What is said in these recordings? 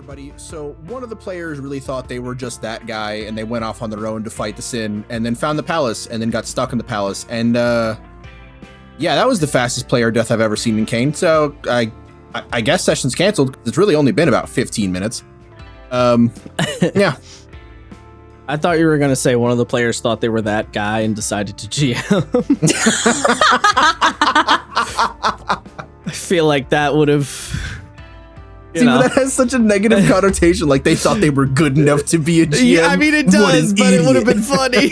everybody. So one of the players really thought they were just that guy, and they went off on their own to fight the Sin, and then found the palace, and then got stuck in the palace. And yeah, that was the fastest player death I've ever seen in CAIN. So I guess session's canceled. It's really only been about 15 minutes. Yeah. I thought you were going to say one of the players thought they were that guy and decided to GM. I feel like that would have, See, but that has such a negative connotation. Like they thought they were good enough to be a GM. Yeah, I mean, it does, but it would have been funny.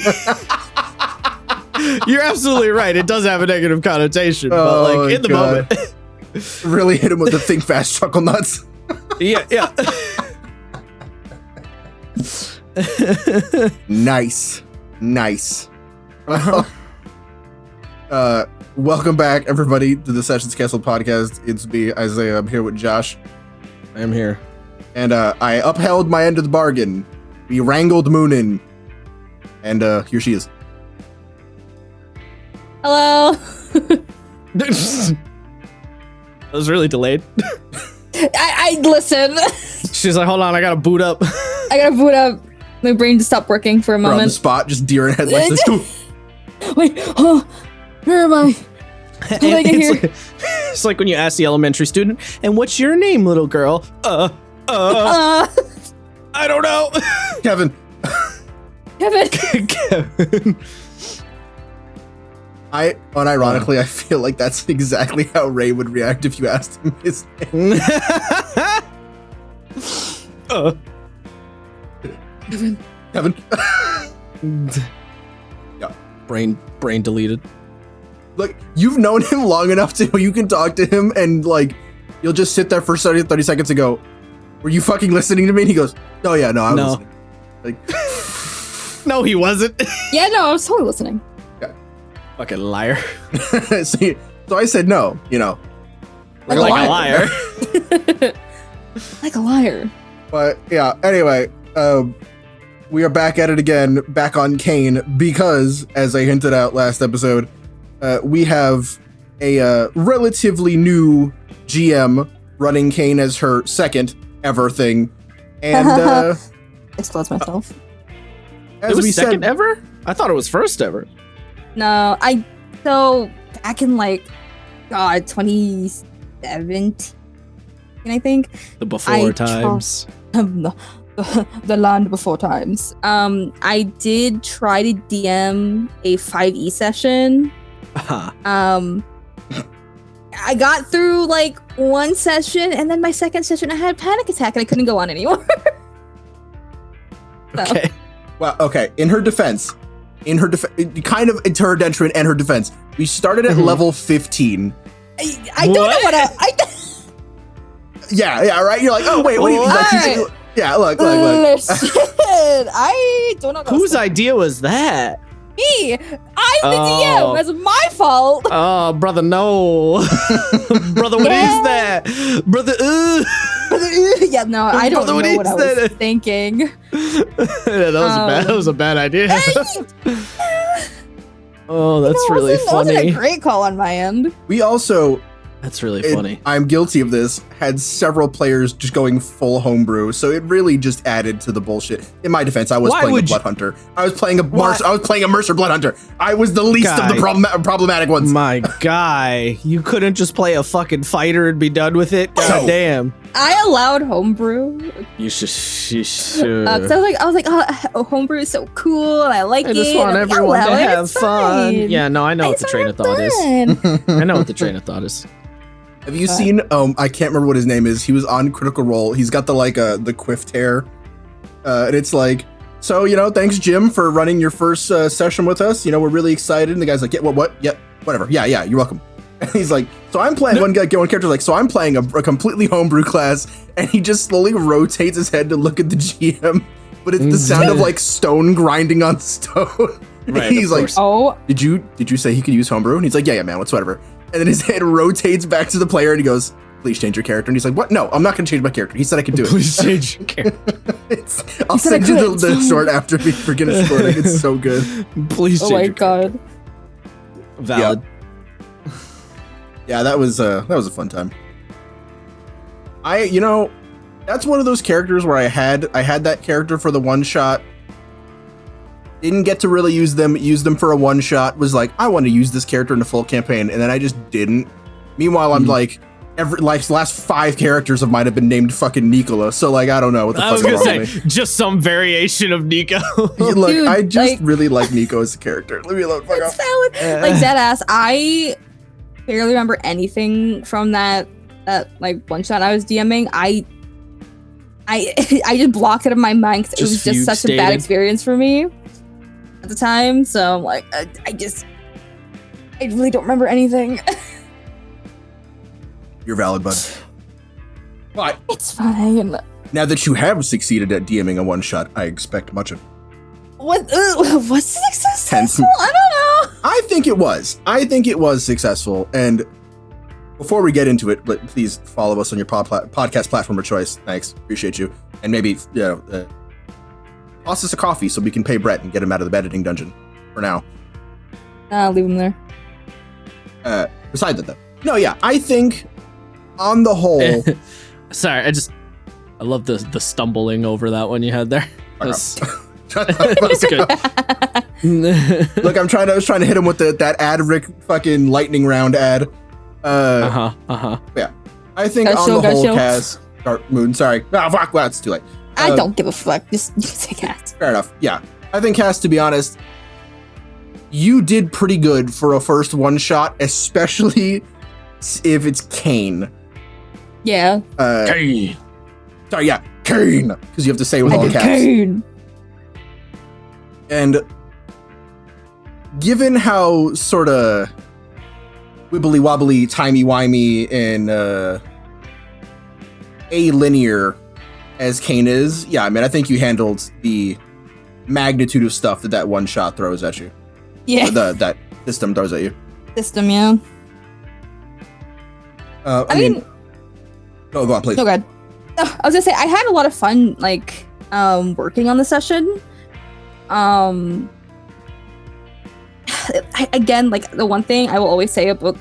You're absolutely right. It does have a negative connotation, but like in the moment. Really hit him with the think fast chuckle nuts. Yeah. Nice. Welcome back, everybody, to the Sessions Castle podcast. It's me, Isaiah. I'm here with Josh. I am here. And I upheld my end of the bargain. We wrangled Moonin. And here she is. Hello. That was really delayed. I listen. She's like, hold on, I gotta boot up. I gotta boot up. My brain just stopped working for a We're on the moment. spot, just deer in headlights. Wait, oh, where am I? How did I get here? It's like when you ask the elementary student, and what's your name, little girl? I don't know. Kevin. Kevin. Unironically, I feel like that's exactly how Ray would react if you asked him his name. Kevin. Yeah. Brain deleted. Like, you've known him long enough to you can talk to him and like you'll just sit there for 30 seconds and go, were you fucking listening to me? And he goes, oh yeah, no, I was listening. Like, no, he wasn't. Yeah, no, I was totally listening. Yeah. Fucking liar. So I said no, you know. Like a liar. Like a liar. But yeah, anyway, we are back at it again, back on CAIN, because, as I hinted out last episode, we have a relatively new GM running CAIN as her second ever thing. And Explodes myself. As It was we second said, ever? I thought it was first ever. No, so back in like, God, 2017, I think. The before times. The land before times. I did try to DM a 5e session. I got through like one session, and then my second session I had a panic attack and I couldn't go on anymore. Okay. well, okay, in her defense, kind of to her detriment and her defense, we started at level 15. I don't know what I Yeah, right? You're like, oh, wait, what do you mean? Like, yeah, look. Listen, I don't know. Whose idea was that? Me. I'm the DM. That's my fault. Oh, brother, no. Brother, what is that? Brother, Yeah, no, I don't know Brother, what I was thinking. that was a bad idea. Oh, that's really That wasn't funny. a great call on my end. We also, That's really funny. I'm guilty of this, had several players just going full homebrew, so it really just added to the bullshit. In my defense, I was playing a Blood Hunter. I was playing a Mercer Blood Hunter. I was the least of the problematic ones. My guy, you couldn't just play a fucking fighter and be done with it? God damn. I allowed homebrew. You should. 'Cause I was like, oh, homebrew is so cool, and I like it. I just want everyone to have fun. Fine. Yeah, no, I know what the train of thought is. I know what the train of thought is. Have you seen, I can't remember what his name is. He was on Critical Role. He's got the quiffed hair. And it's like, so, thanks, Jim, for running your first session with us. We're really excited. And the guy's like, yeah, what? Yeah, whatever. Yeah, you're welcome. And he's like, so I'm playing, one character's like, so I'm playing a completely homebrew class. And he just slowly rotates his head to look at the GM. But it's the sound of like stone grinding on stone. Right, he's like, oh, did you say he could use homebrew? And he's like, yeah, man, whatever. And then his head rotates back to the player and he goes, please change your character. And he's like, what? No, I'm not going to change my character. He said I could do it. Please change your character. I'll send you the short after we forget recording. It's so good. Please change your character. God. Valid. Yeah, that was a fun time. that's one of those characters where I had that character for the one shot. Didn't get to really use them for a one shot. Was like, I want to use this character in a full campaign, and then I just didn't. Meanwhile, I'm like, last 5 characters of mine have been named fucking Nicola. So like, I don't know what the fuck. I was gonna wrong say with me. just some variation of Nico. Look, Dude, I just like- really like Nico as a character. Leave me alone. Fuck off. Like dead ass. I barely remember anything from that like one shot I was DMing. I just blocked it in my mind because it was just such a bad experience for me at the time. So I'm like, I really don't remember anything. You're valid, bud. But It's fine. now that you have succeeded at DMing a one shot, I expect much of it. What's successful? Tense. I don't know. I think it was. I think it was successful. And before we get into it, please follow us on your podcast platform of choice. Thanks. Appreciate you. And maybe, toss us a coffee so we can pay Brett and get him out of the editing dungeon for now. Leave him there. Beside that, though. No, yeah. I think on the whole... Sorry, I love the stumbling over that one you had there. That's good. Look, I was trying to hit him with that ad Rick fucking lightning round ad. Yeah. I think on the whole, Kaz, Dark Moon, sorry. Fuck, well, it's too late. I don't give a fuck. Just you say cat. Fair enough. Yeah. I think, Cass, to be honest, you did pretty good for a first one shot, especially if it's CAIN. Yeah. CAIN. Sorry, yeah, CAIN, because you have to say it with all caps. CAIN. And given how sort of wibbly wobbly, timey wimey, and a-linear as CAIN is, yeah, I mean, I think you handled the magnitude of stuff that one shot throws at you. Yeah. Or that system throws at you. System, yeah. I mean, go on, please. So good. I was gonna say I had a lot of fun, like, working on the session. Again, like the one thing I will always say about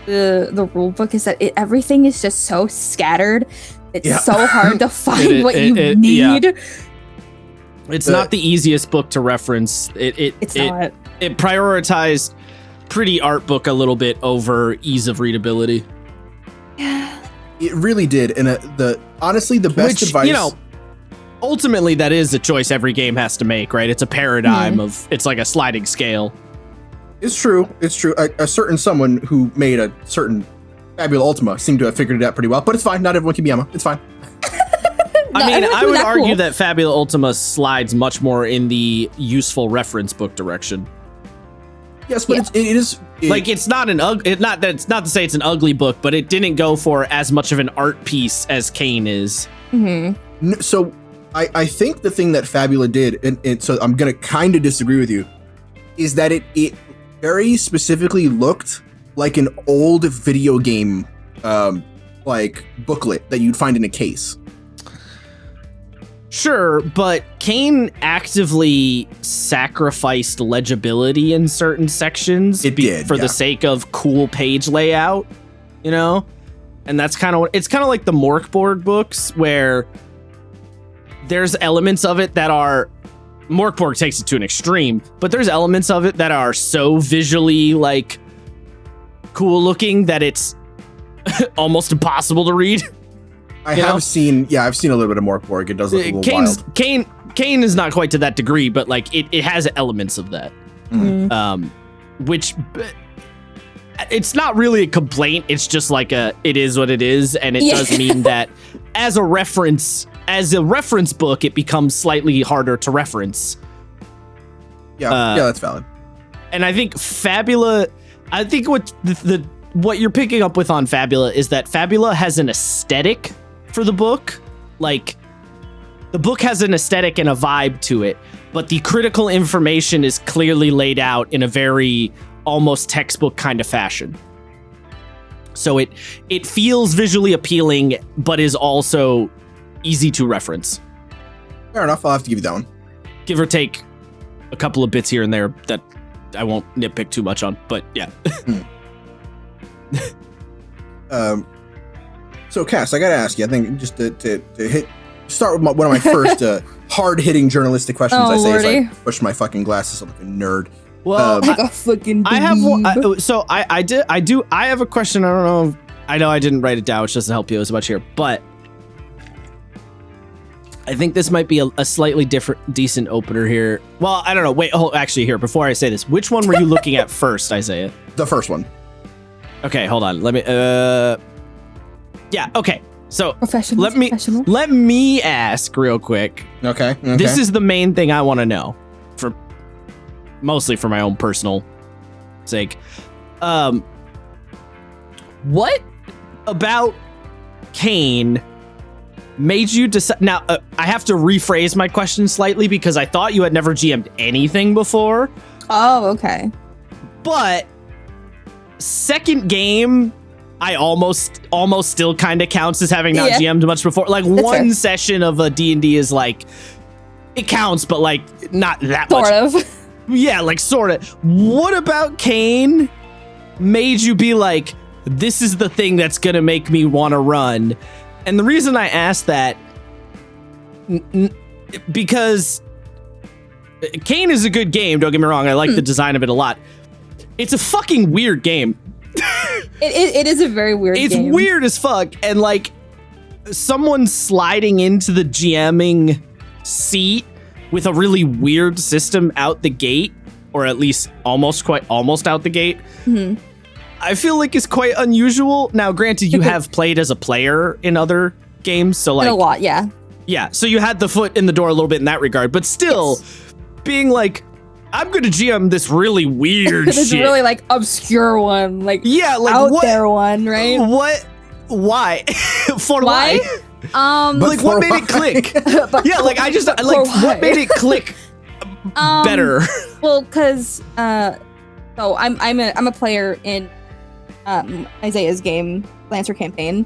the rule book is that everything is just so scattered. It's so hard to find what you need. Yeah. It's not the easiest book to reference. It's not. It prioritized pretty art book a little bit over ease of readability. It really did, and honestly, the best advice. You know, ultimately, that is a choice every game has to make, right? It's a paradigm of, it's like a sliding scale. It's true. It's true. A certain someone who made a certain Fabula Ultima seemed to have figured it out pretty well, but it's fine. Not everyone can be Emma. It's fine. I mean, I would argue that Fabula Ultima slides much more in the useful reference book direction. Yes, but it is like, it's not an not to say it's an ugly book, but it didn't go for as much of an art piece as CAIN is. Mm-hmm. So I think the thing that Fabula did, and so I'm gonna kind of disagree with you, is that it very specifically looked like an old video game like booklet that you'd find in a case. Sure, but CAIN actively sacrificed legibility in certain sections for the sake of cool page layout, you know? And that's kind of it's kind of like the Morkborg books, where there's elements of it that are Morkborg takes it to an extreme, but there's elements of it that are so visually like cool looking that it's almost impossible to read. I've seen a little bit of Morkborg. It does look a little wild. CAIN is not quite to that degree, but like it has elements of that. Which it's not really a complaint. It's just like it is what it is, and it does mean that as a reference book, it becomes slightly harder to reference. Yeah, that's valid. And I think Fabula, what you're picking up with on Fabula is that Fabula has an aesthetic for the book. Like, the book has an aesthetic and a vibe to it, but the critical information is clearly laid out in a very almost textbook kind of fashion. So it feels visually appealing, but is also easy to reference. Fair enough. I'll have to give you that one. Give or take a couple of bits here and there that I won't nitpick too much on, but yeah. So, Cass, I gotta ask you. I think just to start with one of my first hard-hitting journalistic questions. I say Lordy. as I push my fucking glasses like a nerd. Well, like a fucking. I have one. I have a question. I don't know. I know I didn't write it down, which doesn't help you as much here, but I think this might be a slightly decent opener here. Well, I don't know. Wait, actually, here, before I say this, which one were you looking at first, Isaiah? The first one. Okay, hold on. Let me. Yeah. Okay. So Professional. let me ask real quick. Okay. This is the main thing I want to know, mostly for my own personal sake. What about CAIN made you decide? Now, I have to rephrase my question slightly because I thought you had never GM'd anything before. Oh, okay. But second game, I almost still kind of counts as having not GM'd much before. Like That's one fair. session of a D&D is like, it counts, but like not that Sort much. of. Yeah, like sort of. What about CAIN made you be like, this is the thing that's gonna make me want to run? And the reason I asked that, because CAIN is a good game, don't get me wrong, I like the design of it a lot. It's a fucking weird game. It is a very weird game. It's weird as fuck, and like someone sliding into the GMing seat with a really weird system out the gate, or at least almost out the gate, I feel like is quite unusual. Now, granted, you have played as a player in other games, so like a lot, yeah. Yeah, so you had the foot in the door a little bit in that regard, but still being like, I'm gonna GM this really weird This shit. really like obscure one, like like out there one, right? What? Why? For Why? like what made it click? Yeah, like I just like what made it click better? Well, because so I'm a player in Isaiah's game, Lancer Campaign,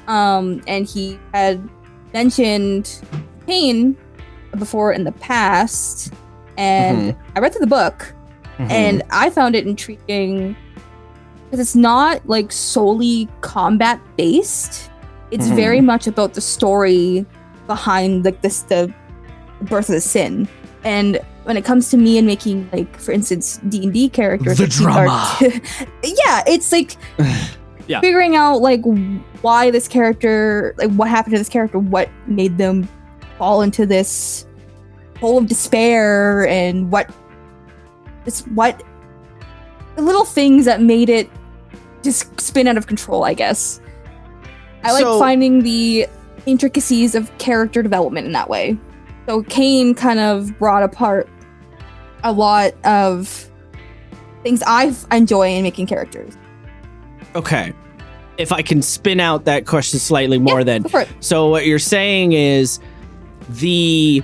and he had mentioned CAIN before in the past, and I read through the book, and I found it intriguing because it's not like solely combat based. It's very much about the story behind like the birth of the sin. And when it comes to me and making like, for instance, D&D characters, the like, drama. Yeah, it's like figuring out like why this character, like what happened to this character, what made them fall into this hole of despair, and what the little things that made it just spin out of control, I guess. I like finding the intricacies of character development in that way. So CAIN kind of brought apart a lot of things I enjoy in making characters. Okay. If I can spin out that question slightly more then. Go for it. So what you're saying is the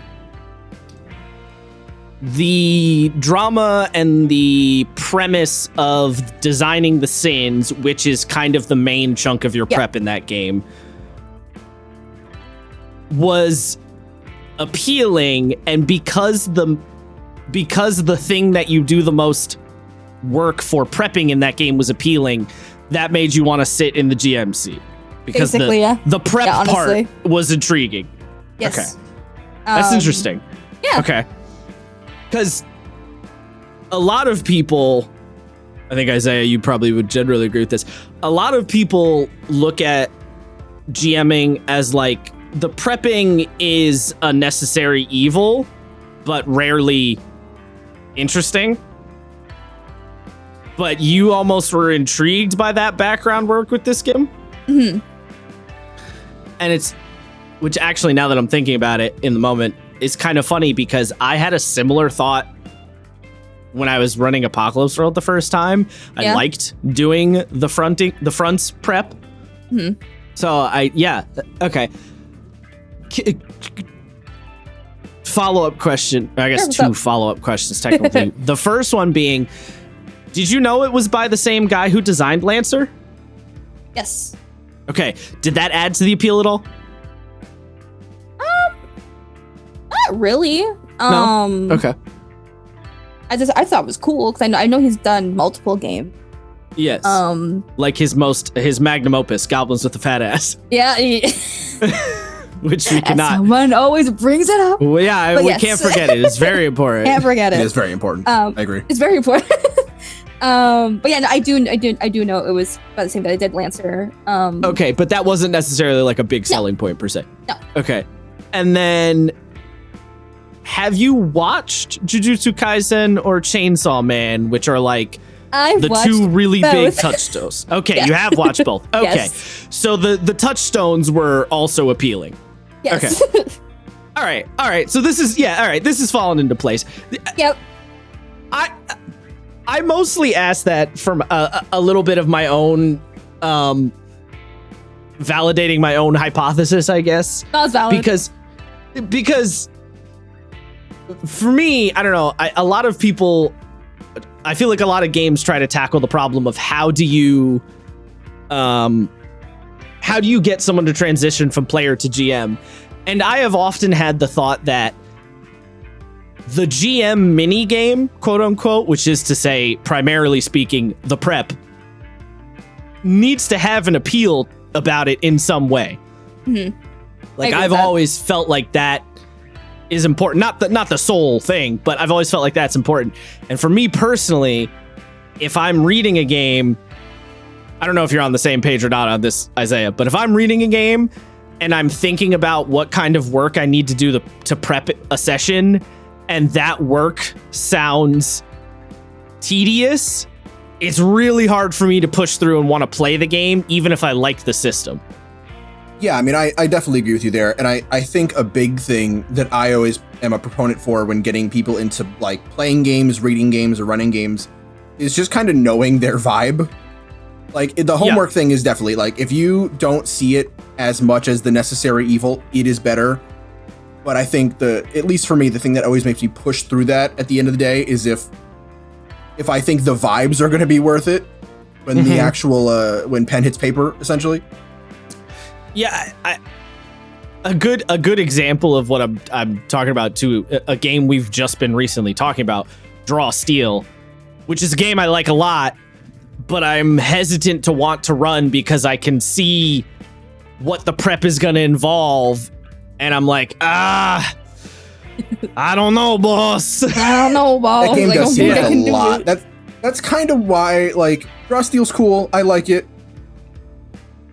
drama and the premise of designing the sins, which is kind of the main chunk of your prep in that game, was appealing, and because the thing that you do the most work for prepping in that game was appealing, that made you want to sit in the GM seat because the prep part was intriguing. Yes. Okay. That's interesting. Yeah. Okay. Because a lot of people, I think Isaiah, you probably would generally agree with this. A lot of people look at GMing as like the prepping is a necessary evil, but rarely interesting. But you almost were intrigued by that background work with this game. And it's, which actually, now that I'm thinking about it in the moment, is kind of funny because I had a similar thought when I was running Apocalypse World the first time. I liked doing the fronts prep. So okay. Follow-up question. I guess two follow-up questions technically. The first one being, did you know it was by the same guy who designed Lancer? Yes. Okay. Did that add to the appeal at all? Not really. No? Okay. I thought it was cool because I know he's done multiple games. Yes. Like his magnum opus, Goblins with the Fat Ass. Yeah. Which we cannot. Someone always brings it up. Well, yeah, But we yes. can't forget it. It's very important. Can't forget it. It is very important. I agree. It's very important. But yeah, no, I do know it was by the same that I did Lancer. Okay, but that wasn't necessarily like a big selling point per se. No. Okay. And then have you watched Jujutsu Kaisen or Chainsaw Man, which are like the two really big touchstones? Okay, Yes. You have watched both. Okay. Yes. So the touchstones were also appealing. Yes. Okay. All right. So this is falling into place. Yep. I mostly asked that from a little bit of my own validating my own hypothesis, I guess. That was valid. Because for me, I don't know, a lot of people, I feel like a lot of games try to tackle the problem of how do you get someone to transition from player to GM? And I have often had the thought that the GM mini game, quote unquote, which is to say, primarily speaking, the prep, needs to have an appeal about it in some way. Mm-hmm. Like I've always felt like that is important. Not the sole thing, but I've always felt like that's important. And for me personally, if I'm reading a game, I don't know if you're on the same page or not on this, Isaiah, but if I'm reading a game and I'm thinking about what kind of work I need to do to prep a session, and that work sounds tedious, it's really hard for me to push through and want to play the game, even if I like the system. Yeah, I mean, I definitely agree with you there. And I think a big thing that I always am a proponent for when getting people into like playing games, reading games, or running games is just kind of knowing their vibe. Like the homework thing is definitely like, if you don't see it as much as the necessary evil, it is better. But I think at least for me, the thing that always makes me push through that at the end of the day is if I think the vibes are going to be worth it when the actual, when pen hits paper, essentially. Yeah, a good example of what I'm talking about too, a game we've just been recently talking about, Draw Steel, which is a game I like a lot, but I'm hesitant to want to run because I can see what the prep is going to involve, and I'm like, I don't know, boss. I don't know, boss. That game does seem like a lot. It. That's kind of why, like, Draw Steel's cool. I like it,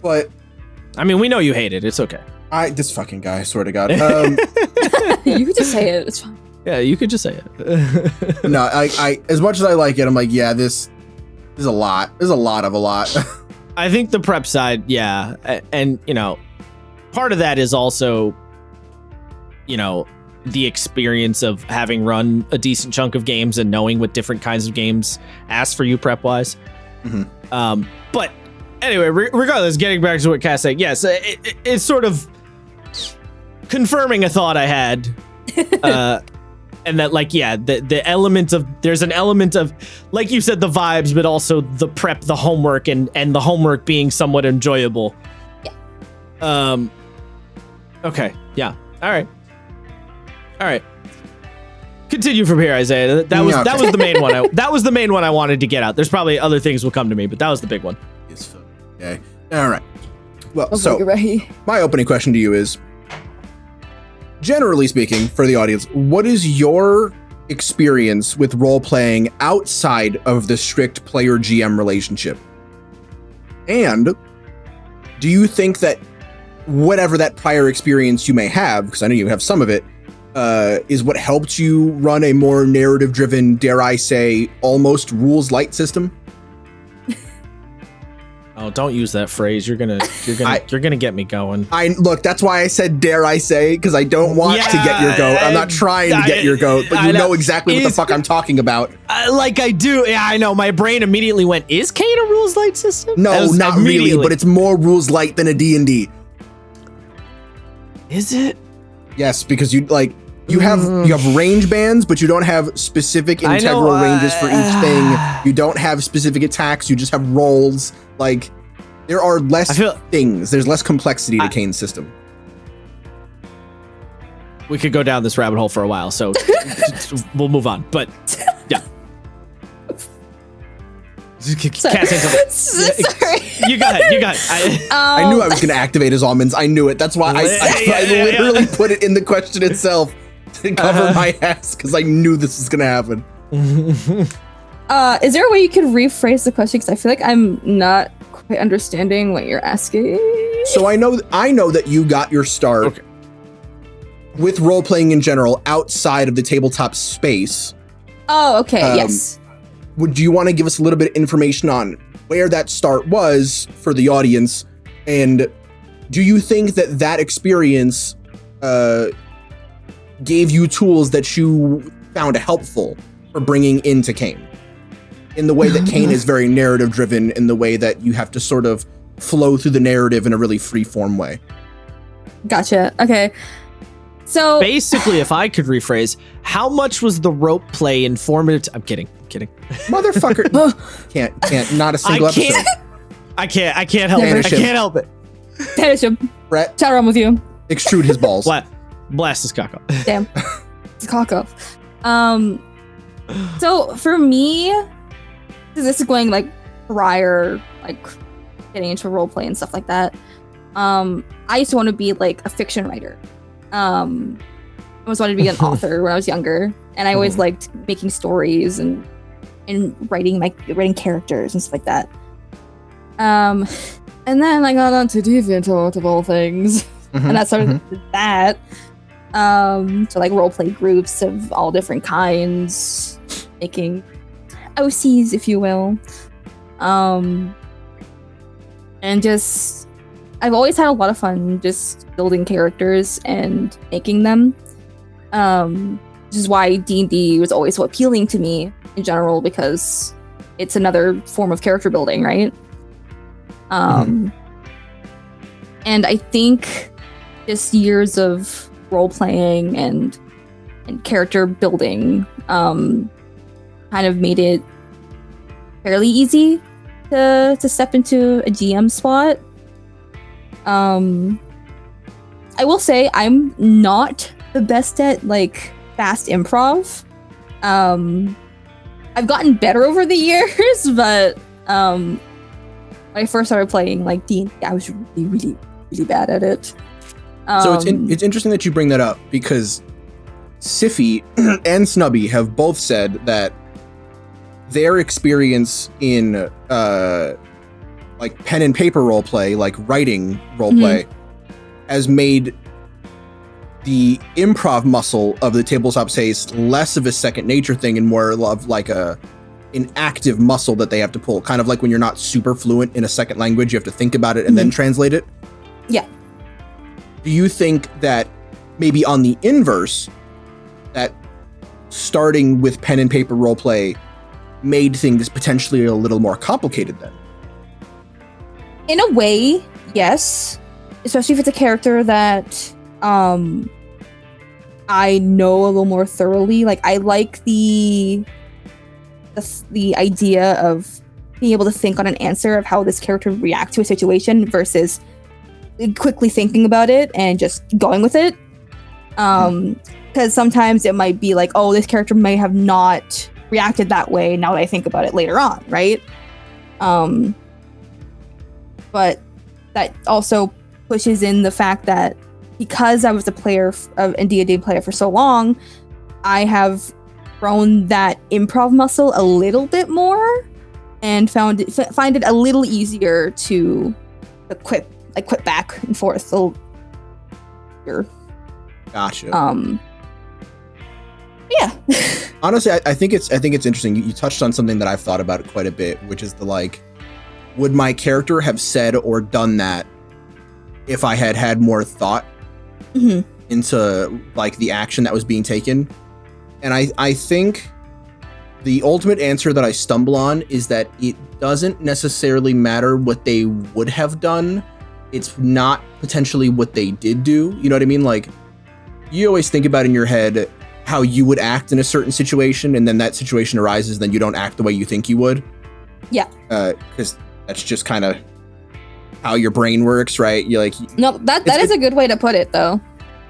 but I mean, we know you hate it. It's okay. This fucking guy, I swear to God. You could just say it. It's fine. Yeah, you could just say it. No, I as much as I like it, I'm like, yeah, this is a lot. There's a lot of a lot. I think the prep side, yeah. And, you know, part of that is also, you know, the experience of having run a decent chunk of games and knowing what different kinds of games ask for you prep-wise. Mm-hmm. But anyway, regardless, getting back to what Cass said, yes, it's sort of confirming a thought I had. And that, like, yeah, the element of, there's an element of, like you said, the vibes, but also the prep, the homework, and the homework being somewhat enjoyable. Yeah. Okay. Yeah. All right. Continue from here, Isaiah. That was the main one. That was the main one I wanted to get out. There's probably other things will come to me, but that was the big one. Okay. All right. Well, Okay, so right. my opening question to you is, generally speaking, for the audience, what is your experience with role-playing outside of the strict player-GM relationship? And do you think that whatever that prior experience you may have, because I know you have some of it, is what helped you run a more narrative-driven, dare I say, almost rules-light system? Oh, don't use that phrase. You're gonna get me going. Look, that's why I said dare I say, because I don't want to get your goat. I'm not trying to get your goat, but you know exactly what the fuck I'm talking about. Like I do. Yeah, I know. My brain immediately went, is CAIN a rules light system? No, not really, but it's more rules light than a D&D. Is it? Yes, because you have range bands, but you don't have specific integral ranges for each thing. You don't have specific attacks. You just have rolls. Like, there are less things. There's less complexity to CAIN's system. We could go down this rabbit hole for a while, so we'll move on. But yeah. Sorry. You got it. I knew I was going to activate his almonds. I knew it. That's why I literally put it in the question itself to cover my ass because I knew this was going to happen. Is there a way you could rephrase the question? Because I feel like I'm not quite understanding what you're asking. So I know that you got your start with role playing in general outside of the tabletop space. Oh, okay. Yes. Would you want to give us a little bit of information on where that start was for the audience? And do you think that experience gave you tools that you found helpful for bringing into CAIN? In the way that CAIN is very narrative driven, in the way that you have to sort of flow through the narrative in a really free form way. Gotcha. Okay. So basically, if I could rephrase, how much was the rope play informative? I'm kidding. Motherfucker. can't, not a single episode. I can't help it. I can't help it. Banish him. Brett. Chat around with you. Extrude his balls. Blast his cock off. Damn. His cock off. So for me, this is going like prior, like getting into role play and stuff like that. I used to want to be like a fiction writer. I always wanted to be an author when I was younger, and I always liked making stories and writing characters and stuff like that. And then I got onto DeviantArt of all things, and that started that. So like role play groups of all different kinds, making OCs, if you will. And just I've always had a lot of fun just building characters and making them. Which is why D&D was always so appealing to me in general, because it's another form of character building, right? And I think just years of role playing and character building kind of made it fairly easy to step into a GM spot. I will say I'm not the best at like fast improv. I've gotten better over the years, but when I first started playing like D&D, I was really bad at it. So it's interesting that you bring that up, because Siffy and Snubby have both said that their experience in like pen and paper roleplay, like writing roleplay, has made the improv muscle of the tabletop space less of a second nature thing and more of like an active muscle that they have to pull. Kind of like when you're not super fluent in a second language, you have to think about it and then translate it. Yeah. Do you think that maybe on the inverse, that starting with pen and paper roleplay made things potentially a little more complicated then? In a way, yes. Especially if it's a character that I know a little more thoroughly. Like, I like the idea of being able to think on an answer of how this character would react to a situation versus quickly thinking about it and just going with it. Because sometimes it might be like, oh, this character may have not reacted that way now that I think about it later on, right? But that also pushes in the fact that because I was a player, a D&D player for so long, I have grown that improv muscle a little bit more and find it a little easier to quit back and forth. So, gotcha. Yeah. Honestly, I think it's interesting. You touched on something that I've thought about quite a bit, which is the like, would my character have said or done that if I had more thought into like the action that was being taken? And I think the ultimate answer that I stumble on is that it doesn't necessarily matter what they would have done. It's not potentially what they did do. You know what I mean? Like, you always think about in your head how you would act in a certain situation, and then that situation arises, then you don't act the way you think you would. Yeah. Because that's just kind of how your brain works, right? You're like, no, that is a good way to put it, though.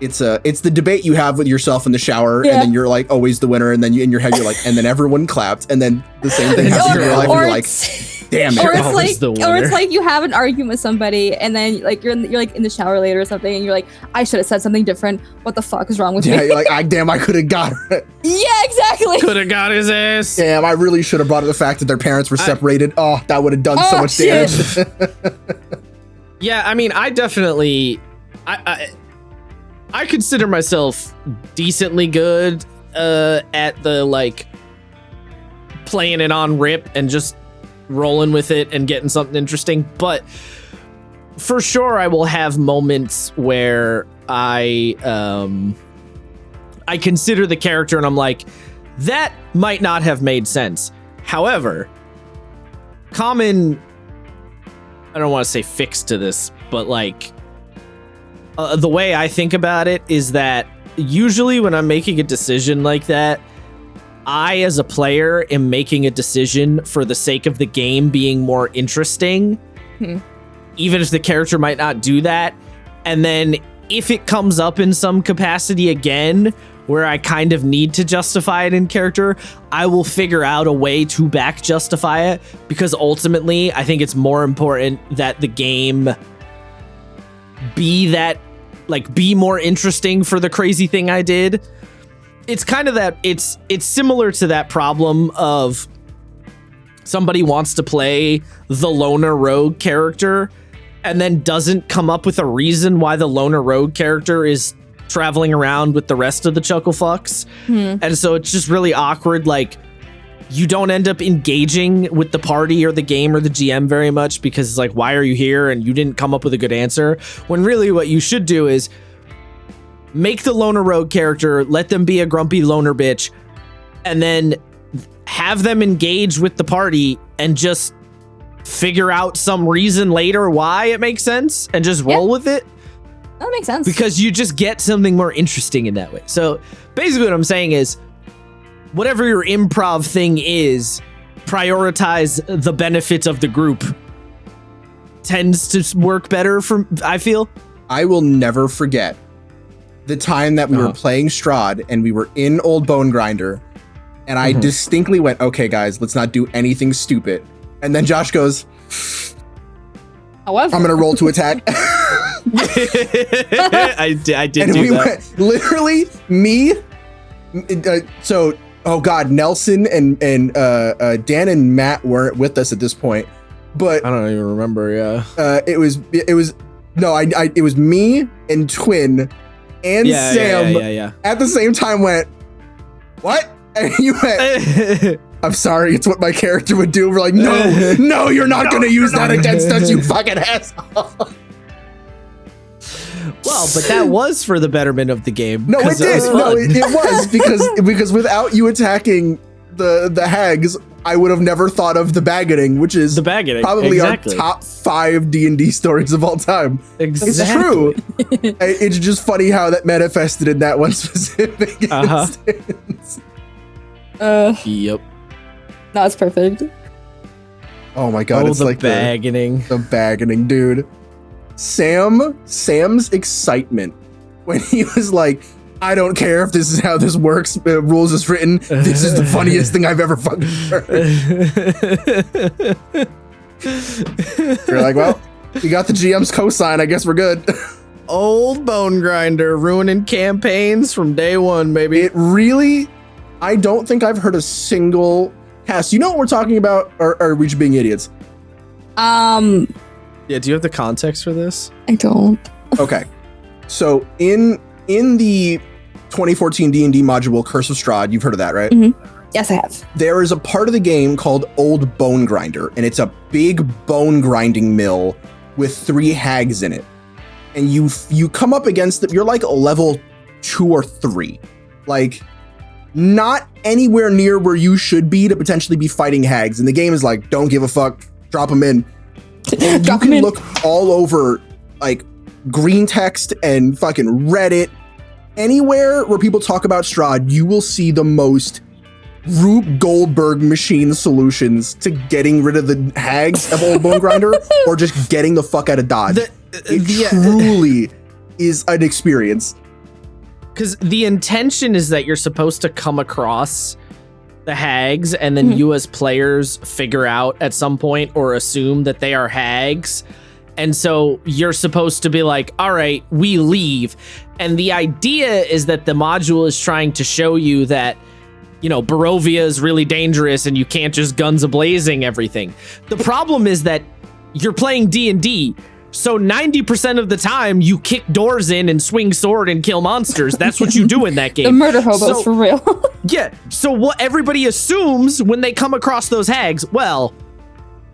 it's the debate you have with yourself in the shower, and then you're like always the winner, and then in your head you're like, and then everyone clapped, and then the same thing happens in your life, and you're like, damn it. Or it's like you have an argument with somebody, and then like you're like in the shower later or something, and you're like, I should have said something different. What the fuck is wrong with me? Yeah, you're like, I could have got her. Yeah, exactly. Could have got his ass. Damn, I really should have brought up the fact that their parents were separated. Oh, that would have done so much damage. Yeah, I mean, I definitely, I consider myself decently good at the like playing it on rip and just rolling with it and getting something interesting. But for sure, I will have moments where I consider the character and I'm like, that might not have made sense. However, common, I don't want to say fix to this, but like the way I think about it is that usually when I'm making a decision like that, I as a player am making a decision for the sake of the game being more interesting, even if the character might not do that. And then if it comes up in some capacity again, where I kind of need to justify it in character, I will figure out a way to back justify it, because ultimately I think it's more important that the game be more interesting for the crazy thing I did. It's kind of that it's similar to that problem of somebody wants to play the loner rogue character and then doesn't come up with a reason why the loner rogue character is traveling around with the rest of the chuckle fucks. And so it's just really awkward. Like, you don't end up engaging with the party or the game or the GM very much, because it's like, why are you here? And you didn't come up with a good answer. When really what you should do is make the loner rogue character, let them be a grumpy loner bitch, and then have them engage with the party and just figure out some reason later why it makes sense and just roll with it. That makes sense. Because you just get something more interesting in that way. So basically what I'm saying is, whatever your improv thing is, prioritize the benefits of the group. Tends to work better I feel. I will never forget the time that we were playing Strahd and we were in Old Bone Grinder, and I distinctly went, okay guys, let's not do anything stupid. And then Josh goes, however, I'm gonna roll to attack. I did and do we that. Went, literally me, oh god, Nelson and Dan and Matt weren't with us at this point, but I don't even remember. it was me and Twin and Sam at the same time went, what? And you went, I'm sorry, it's what my character would do. We're like, no, you're not gonna use that against us, you fucking asshole. Well, but that was for the betterment of the game. No, it did. It was because without you attacking the hags, I would have never thought of the baggeting, which is probably our top 5 D&D stories of all time. Exactly. It's true. It's just funny how that manifested in that one specific instance. Yep. That's perfect. Oh my god, it's the like baggeting. The baggeting, dude. Sam's excitement when he was like, I don't care if this is how this works, rules is written, this is the funniest thing I've ever fucking heard. You're like, well, you got the GM's cosign, I guess we're good. Old Bone Grinder ruining campaigns from day one, baby. It really, I don't think I've heard a single cast. You know what we're talking about? Or are we just being idiots? Yeah, do you have the context for this? I don't. Okay. So in the 2014 D&D module Curse of Strahd, you've heard of that, right? Yes, I have. There is a part of the game called Old Bone Grinder, and it's a big bone grinding mill with 3 hags in it. And you come up against them, you're like a level 2 or 3. Like, not anywhere near where you should be to potentially be fighting hags. And the game is like, don't give a fuck, drop them in. And you can look all over, like, green text and fucking Reddit. Anywhere where people talk about Strahd, you will see the most Rube Goldberg machine solutions to getting rid of the hags of Old Bone Grinder or just getting the fuck out of Dodge. It truly is an experience. because the intention is that you're supposed to come across the hags, and then you as players figure out at some point or assume that they are hags. And so you're supposed to be like, all right, we leave. And the idea is that the module is trying to show you that, you know, Barovia is really dangerous and you can't just guns a-blazing everything. The problem is that you're playing D&D. So 90% of the time you kick doors in and swing sword and kill monsters. That's what you do in that game. The murder hobos, for real. Yeah. So what everybody assumes when they come across those hags, well,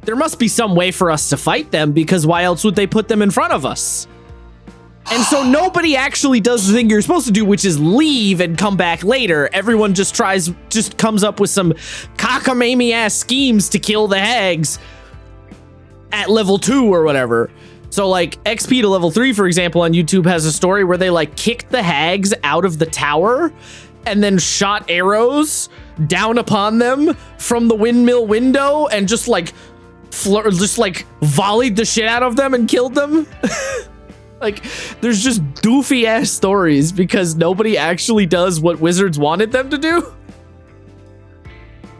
there must be some way for us to fight them, because why else would they put them in front of us? And so nobody actually does the thing you're supposed to do, which is leave and come back later. Everyone just comes up with some cockamamie ass schemes to kill the hags at level 2 or whatever. So like XP to level 3, for example, on YouTube has a story where they like kicked the hags out of the tower and then shot arrows down upon them from the windmill window and just like volleyed the shit out of them and killed them. Like, there's just doofy ass stories because nobody actually does what Wizards wanted them to do.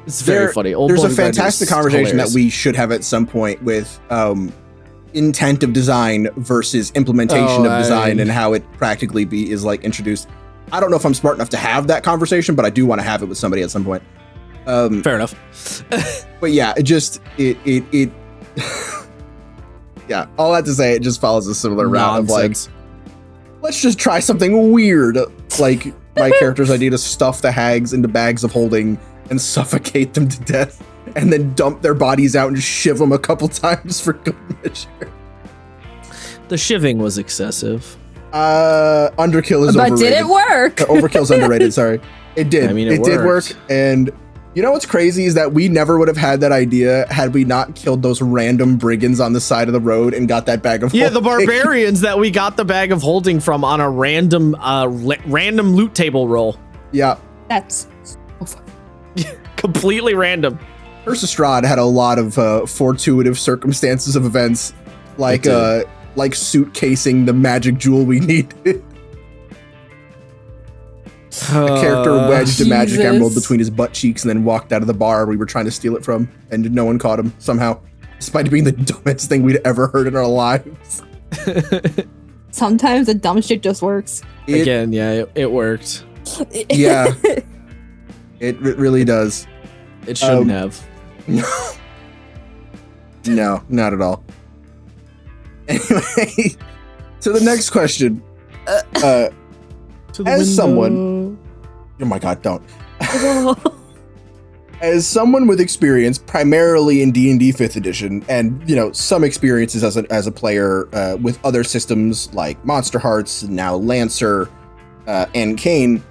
It's very funny. There's a fantastic conversation that we should have at some point with intent of design versus implementation of design and how it practically is like introduced. I don't know if I'm smart enough to have that conversation, but I do want to have it with somebody at some point. Fair enough. But yeah, it yeah, all that to say, it just follows a similar route of like, let's just try something weird. Like my character's idea to stuff the hags into bags of holding and suffocate them to death, and then dump their bodies out and just shiv them a couple times for good measure. The shiving was excessive. Underkill is overrated. But did it work? Overkill's underrated, sorry. It did. I mean, it did work, and you know what's crazy is that we never would have had that idea had we not killed those random brigands on the side of the road and got that bag of holding. Yeah, the barbarians that we got the bag of holding from on a random loot table roll. Yeah. That's so funny. Completely random. Curse of Strahd had a lot of fortuitous circumstances of events, like suitcasing the magic jewel we needed. A character wedged a magic emerald between his butt cheeks and then walked out of the bar we were trying to steal it from, and no one caught him somehow, despite it being the dumbest thing we'd ever heard in our lives. Sometimes the dumb shit just works. It worked. Yeah. It really does. It shouldn't have. No, not at all. Anyway, to the next question. As someone, oh my god, don't. As someone with experience primarily in D&D 5th edition, and you know, some experiences as a player with other systems like Monster Hearts, now Lancer, and CAIN,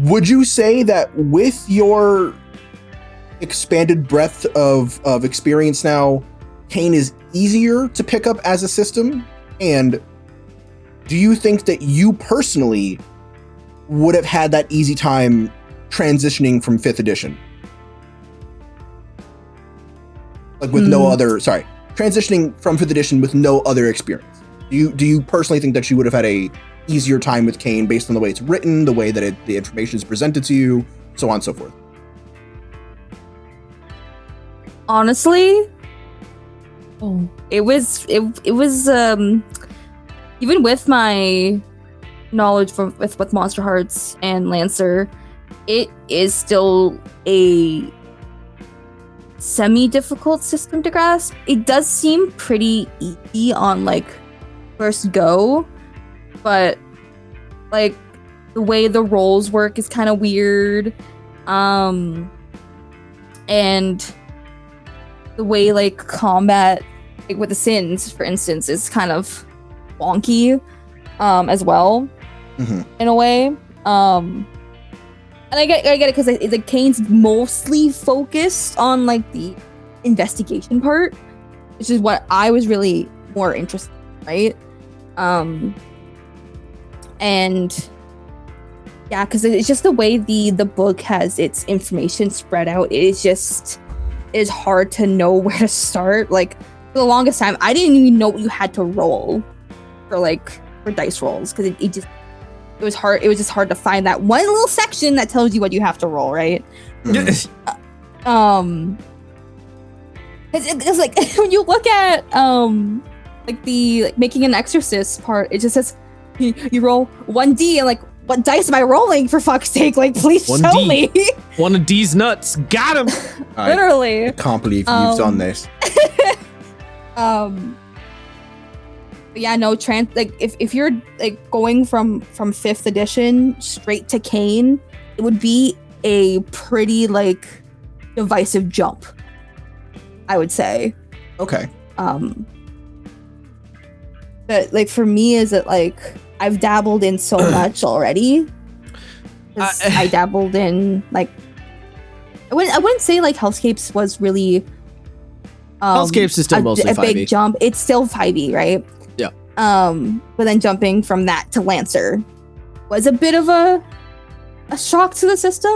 would you say that with your expanded breadth of experience now, CAIN is easier to pick up as a system? And do you think that you personally would have had that easy time transitioning from 5th edition? Like with transitioning from 5th edition with no other experience. Do you personally think that you would have had a easier time with CAIN based on the way it's written, the way that the information is presented to you, so on and so forth? Honestly, it was even with my knowledge with Monster Hearts and Lancer, it is still a semi-difficult system to grasp. It does seem pretty easy on like first go, but like the way the roles work is kind of weird, and the way like combat, like with the sins, for instance, is kind of wonky as well, in a way. And I get it because it's like CAIN's mostly focused on like the investigation part, which is what I was really more interested in, right? And yeah, because it's just the way the book has its information spread out. It is hard to know where to start. Like for the longest time, I didn't even know what you had to roll for like for dice rolls because it was hard. It was just hard to find that one little section that tells you what you have to roll, right? It's like when you look at making an exorcist part, it just says you roll 1d and like, what dice am I rolling, for fuck's sake? Like, please show me. One of D's nuts. Got him. Literally. I can't believe you've done this. Yeah, no, if you're like going from 5th edition straight to CAIN, it would be a pretty like divisive jump, I would say. Okay. But like for me, is it like I've dabbled in so much already. I dabbled in like I wouldn't say like Hellscapes was really Hellscapes is still mostly a big jump. It's still 5e, right? Yeah. But then jumping from that to Lancer was a bit of a shock to the system.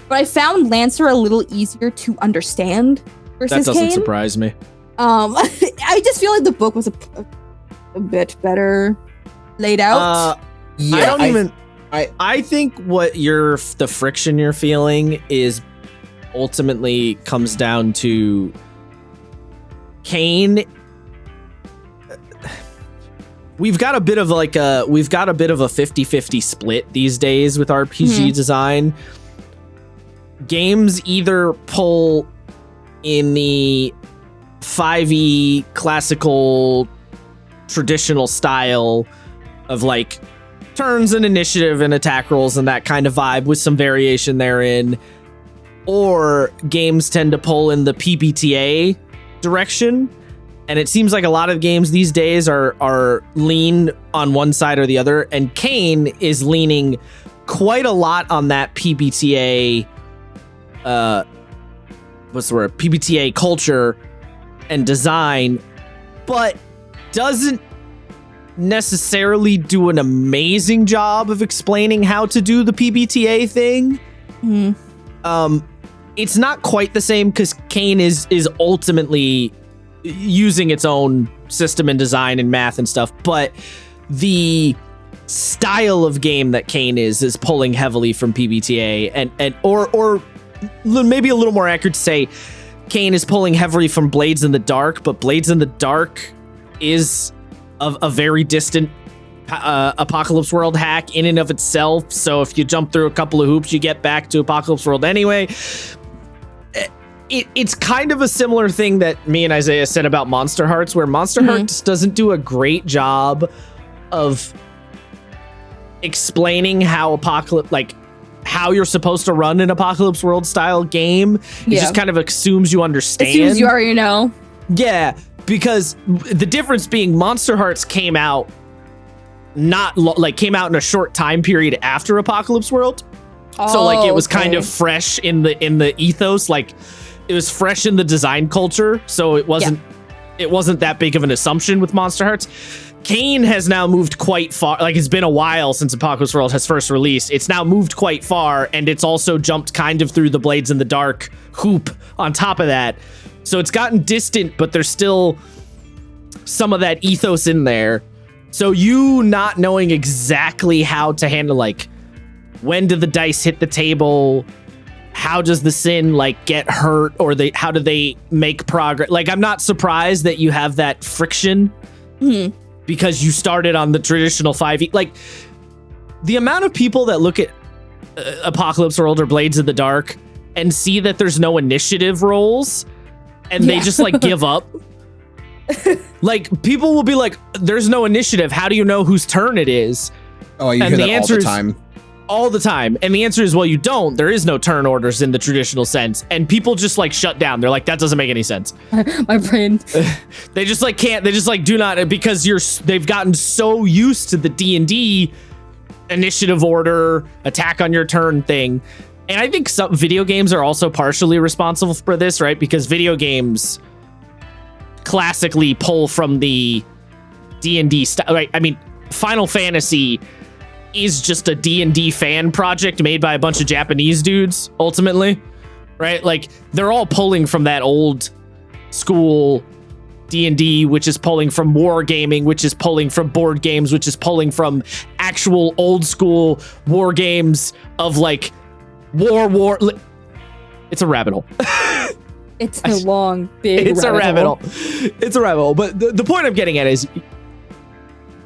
But I found Lancer a little easier to understand versus That doesn't CAIN. surprise me. I just feel like the book was a bit better laid out. I think what the friction you're feeling is ultimately comes down to CAIN. We've got a bit of a 50-50 split these days with RPG design. Games either pull in the 5e classical traditional style of like turns and initiative and attack rolls and that kind of vibe with some variation therein, or games tend to pull in the PBTA direction, and it seems like a lot of games these days are lean on one side or the other, and CAIN is leaning quite a lot on that PBTA PBTA culture and design, but doesn't necessarily do an amazing job of explaining how to do the PBTA thing. It's not quite the same because CAIN is ultimately using its own system and design and math and stuff, but the style of game that CAIN is pulling heavily from PBTA or maybe a little more accurate to say CAIN is pulling heavily from Blades in the Dark, but Blades in the Dark is a very distant Apocalypse World hack in and of itself. So if you jump through a couple of hoops, you get back to Apocalypse World anyway. It's kind of a similar thing that me and Isaiah said about Monster Hearts, where Monster Hearts doesn't do a great job of explaining how how you're supposed to run an Apocalypse World style game. It just kind of assumes you understand. Assumes you already know. Yeah, because the difference being Monster Hearts came out in a short time period after Apocalypse World. So like it was kind of fresh in the ethos, like it was fresh in the design culture. So it wasn't that big of an assumption with Monster Hearts. CAIN has now moved quite far. Like, it's been a while since Apocalypse World has first released. It's now moved quite far, and it's also jumped kind of through the Blades in the Dark hoop on top of that. So it's gotten distant, but there's still some of that ethos in there. So you not knowing exactly how to handle, like, when do the dice hit the table? How does the sin, like, get hurt? Or how do they make progress? Like, I'm not surprised that you have that friction. Because you started on the traditional 5e. Like, the amount of people that look at Apocalypse World or Blades in the Dark and see that there's no initiative rolls and they just, like, give up. Like, people will be like, there's no initiative. How do you know whose turn it is? Oh, you hear that all the time. All the time. And the answer is, well, you don't. There is no turn orders in the traditional sense. And people just, like, shut down. They're like, that doesn't make any sense. My brain. They just, like, can't. They just, like, do not. Because they've gotten so used to the D&D initiative order, attack on your turn thing. And I think some video games are also partially responsible for this, right? Because video games classically pull from the D&D style, right? I mean, Final Fantasy is just a D&D fan project made by a bunch of Japanese dudes, ultimately, right? Like, they're all pulling from that old school D&D, which is pulling from wargaming, which is pulling from board games, which is pulling from actual old school war games of like war. It's a rabbit hole. It's a long, big rabbit hole. It's a rabbit hole. But the point I'm getting at is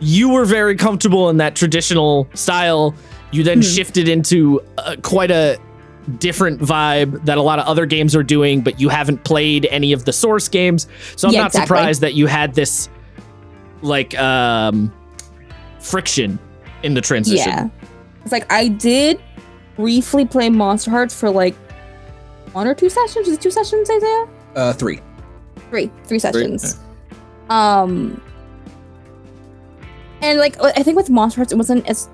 you were very comfortable in that traditional style. You then shifted into quite a different vibe that a lot of other games are doing, but you haven't played any of the source games. So I'm not surprised that you had this like friction in the transition. Yeah. It's like I did briefly play Monster Hearts for like 1 or 2 sessions. Is it 2 sessions, Isaiah? 3. 3 sessions. And like I think with Monster Hearts it wasn't as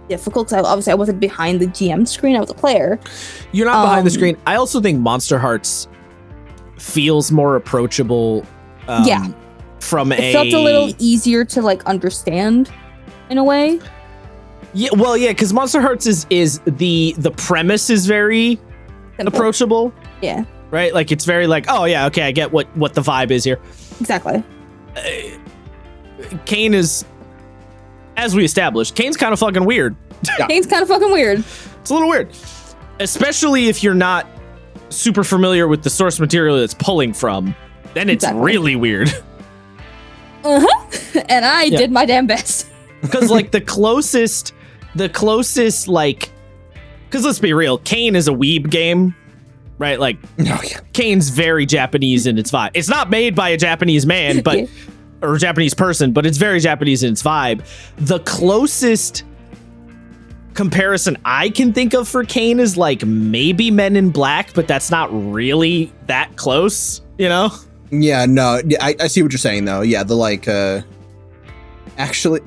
difficult because obviously I wasn't behind the GM screen. I was a player. You're not behind the screen. I also think Monster Hearts feels more approachable. From it felt a little easier to like understand in a way. Yeah, well, yeah, because Monster Hearts is the premise is very simple. Approachable. Yeah. Right? Like it's very like, oh yeah, okay, I get what the vibe is here. Exactly. CAIN is, as we established, CAIN's kind of fucking weird. Yeah. CAIN's kind of fucking weird. It's a little weird. Especially if you're not super familiar with the source material it's pulling from, then it's really weird. Uh-huh. And I did my damn best. Because like the closest like, because let's be real, CAIN is a weeb game, right? Like CAIN's very Japanese in its vibe. It's not made by a Japanese man, but or a Japanese person, but it's very Japanese in its vibe. The closest comparison I can think of for CAIN is like maybe Men in Black, but that's not really that close, you know? Yeah, no, I see what you're saying though. Yeah, the like, actually,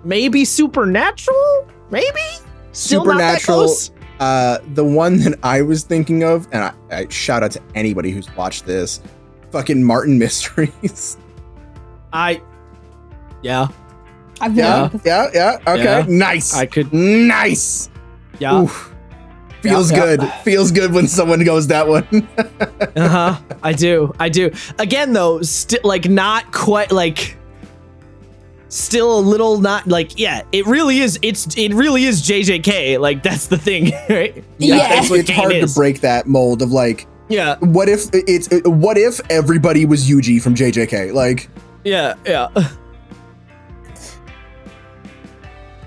maybe Supernatural, maybe still Supernatural. Not that close. The one that I was thinking of, and I shout out to anybody who's watched this, fucking Martin Mysteries. I've yeah. Okay, yeah. Nice. Nice. Yeah. Oof. Feels good. Feels good when someone goes that one. I do. Again, though, like not quite like. Still a little not like it really is JJK, like that's the thing, right? Yeah. It's hard to break that mold of like what if everybody was Yuji from JJK, like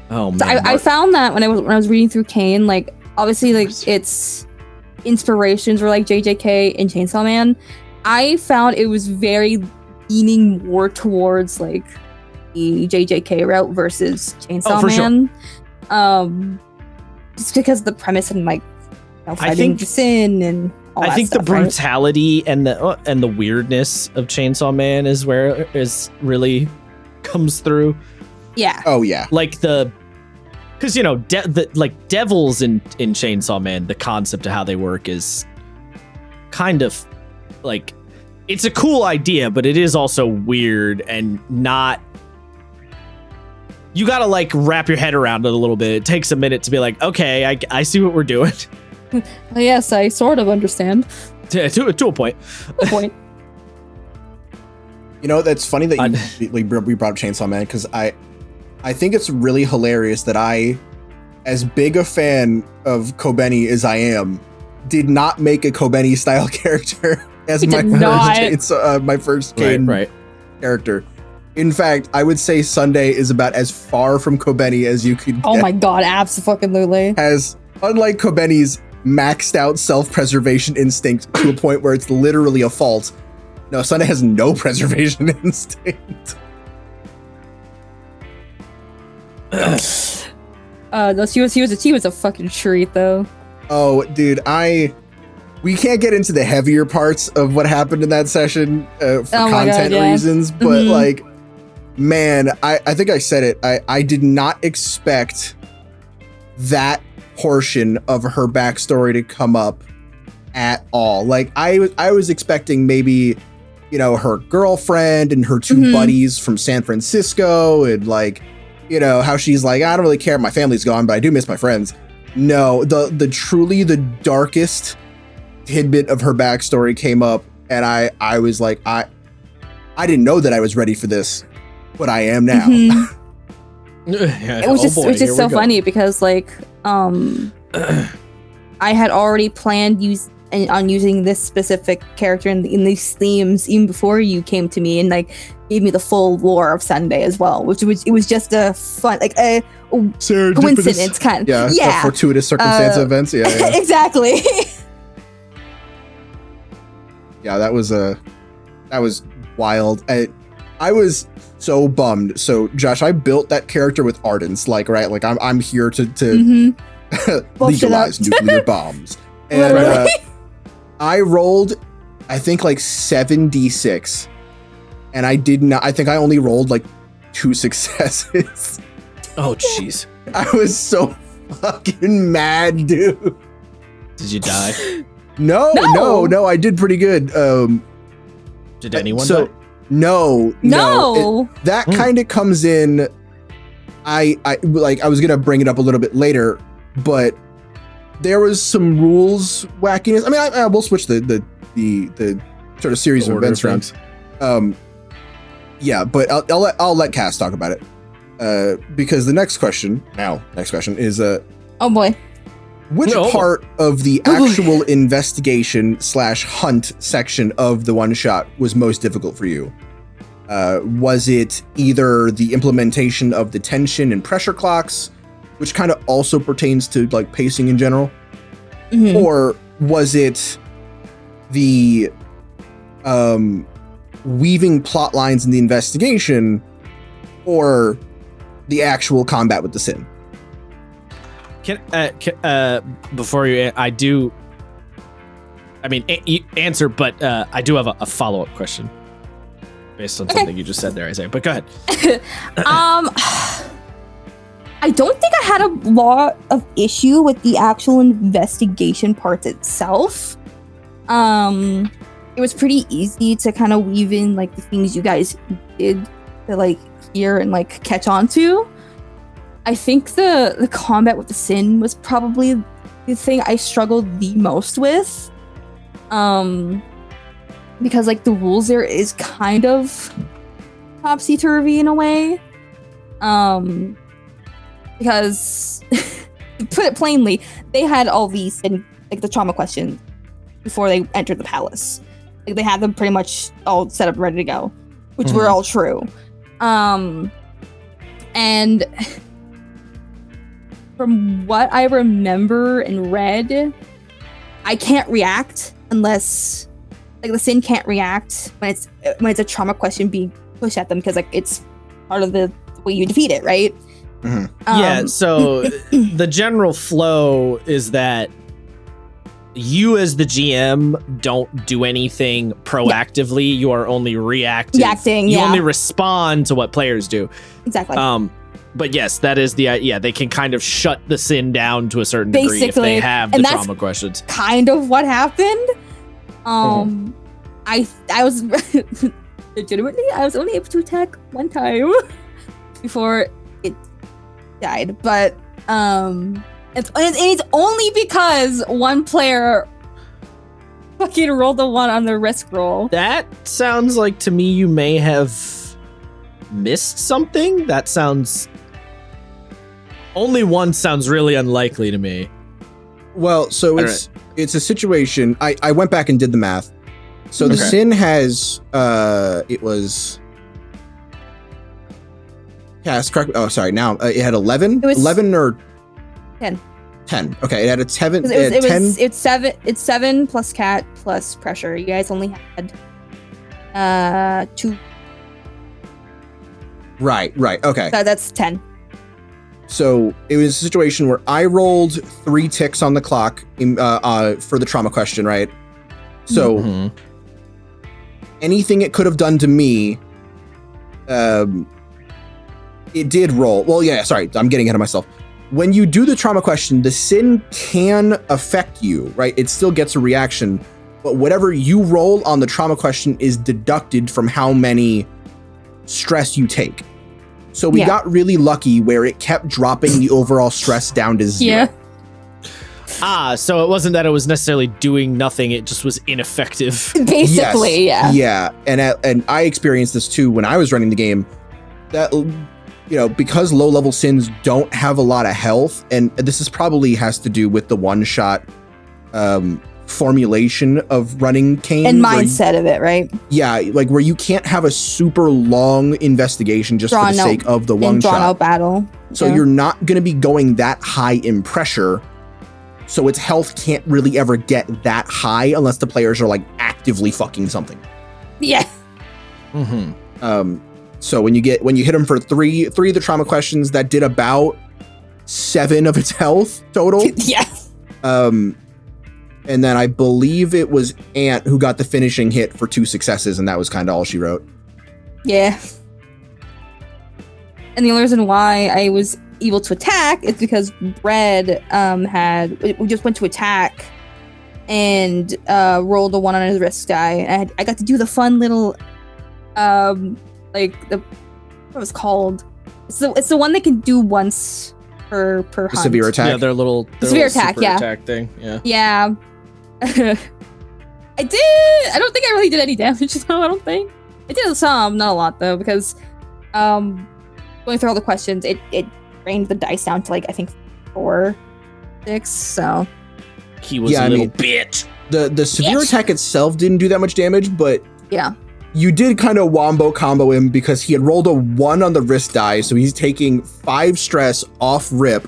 oh man. So I found that when I was reading through CAIN, like obviously like its inspirations were like JJK and Chainsaw Man. I found it was very leaning more towards like the JJK route versus Chainsaw Man. Sure. Just because of the premise and like fighting the sin and all that stuff, the brutality and the weirdness of Chainsaw Man is where is really comes through. Yeah. Oh yeah. Like because you know like devils in Chainsaw Man, the concept of how they work is kind of like it's a cool idea, but it is also weird and not. You gotta like wrap your head around it a little bit. It takes a minute to be like, okay, I see what we're doing. Yes, I sort of understand. To a point. You know, that's funny that we brought up Chainsaw Man because I think it's really hilarious that I, as big a fan of Kobeni as I am, did not make a Kobeni style character as my first CAIN character. In fact, I would say Sunday is about as far from Kobeni as you could get. Oh my god, absolutely. Has, unlike Kobeni's maxed out self-preservation instinct to a point where it's literally a fault, no, Sunday has no preservation instinct. No, she was a fucking treat though. Oh, dude, we can't get into the heavier parts of what happened in that session for content reasons, but like, man, I think I said it. I did not expect that portion of her backstory to come up at all. Like I was expecting maybe, you know, her girlfriend and her two buddies from San Francisco and like, you know, how she's like, I don't really care. My family's gone, but I do miss my friends. No, the truly the darkest tidbit of her backstory came up, and I was like, I didn't know that I was ready for this, but I am now. It was just so funny because like I had already planned on using this specific character in these themes even before you came to me and like gave me the full lore of Sunday as well, which it was just a fun, like a coincidence kind of. Yeah. Fortuitous circumstance events. Yeah. Exactly. Yeah, that was wild. I was so bummed. So Josh, I built that character with Ardence, like, right? Like I'm here to legalize nuclear bombs. And I rolled, I think like 7d6. And I think I only rolled like 2 successes. Oh, jeez. I was so fucking mad, dude. Did you die? No, I did pretty good. Did anyone die? No. That kind of comes in. I was gonna bring it up a little bit later, but there was some rules wackiness. I mean, I will switch the sort of series of events around. Yeah, but I'll let Cass talk about it. Because the next question is oh boy. Which part of the actual investigation / hunt section of the one shot was most difficult for you? Was it either the implementation of the tension and pressure clocks, which kind of also pertains to like pacing in general? Or was it the weaving plot lines in the investigation, or the actual combat with the sin? Before you, you answer, but I do have a follow-up question based on something you just said there, Isaiah. But go ahead. I don't think I had a lot of issue with the actual investigation part itself. It was pretty easy to kind of weave in like the things you guys did to like hear and like catch on to. I think the combat with the sin was probably the thing I struggled the most with. Because like the rules there is kind of topsy-turvy in a way. Because to put it plainly, they had all these and like the trauma questions before they entered the palace. Like they had them pretty much all set up ready to go, which were all true. And from what I remember and read, I can't react unless like the sin can't react when it's a trauma question being pushed at them, because like it's part of the way you defeat it, right? Yeah, so the general flow is that you as the GM don't do anything proactively. You are only reacting. You only respond to what players do. Exactly. But yes, that is they can kind of shut the sin down to a certain degree if they have the trauma questions. Kind of what happened. I was legitimately, I was only able to attack one time before it died, but it's only because one player fucking rolled a 1 on the risk roll. That sounds like to me you may have missed something. That sounds only 1 sounds really unlikely to me. Well, so it's a situation. I went back and did the math. So the sin has it was correct. Oh, sorry. Now it had 11. 11 or 10. 10. Okay, it had a 7. It's 7. It's 7 plus cat plus pressure. You guys only had 2. Right. Okay. That's 10. So it was a situation where I rolled 3 ticks on the clock for the trauma question, right? So anything it could have done to me, it did roll. Well, yeah, sorry, I'm getting ahead of myself. When you do the trauma question, the sin can affect you, right? It still gets a reaction, but whatever you roll on the trauma question is deducted from how many stress you take. So we got really lucky where it kept dropping the overall stress down to 0. So it wasn't that it was necessarily doing nothing, it just was ineffective. Basically, yes. Yeah. And I experienced this too when I was running the game, that, because low level sins don't have a lot of health, and this is probably has to do with the one shot formulation of running CAIN. And mindset of it, right? Yeah, like where you can't have a super long investigation just for the sake of the one shot. Drawn out battle. So you're not going to be going that high in pressure. So its health can't really ever get that high unless the players are like actively fucking something. Yeah. Mm-hmm. So when you hit him for three of the trauma questions, that did about 7 of its health total. Yeah. And then I believe it was Ant who got the finishing hit for 2 successes, and that was kind of all she wrote. Yeah. And the only reason why I was able to attack is because Bread we just went to attack and rolled a 1 on his risk die. And I got to do the fun little what was called? It's the one they can do once per hunt. Severe attack. Yeah, their severe attack. Super Yeah, attack thing. Yeah. Yeah. I don't think I really did any damage though. I don't think I did some, not a lot though, because going through all the questions, it rained the dice down to like I think 4, 6. So he was a little bitch. The severe attack itself didn't do that much damage, but yeah, you did kind of wombo combo him because he had rolled a 1 on the risk die, so he's taking 5 stress off rip,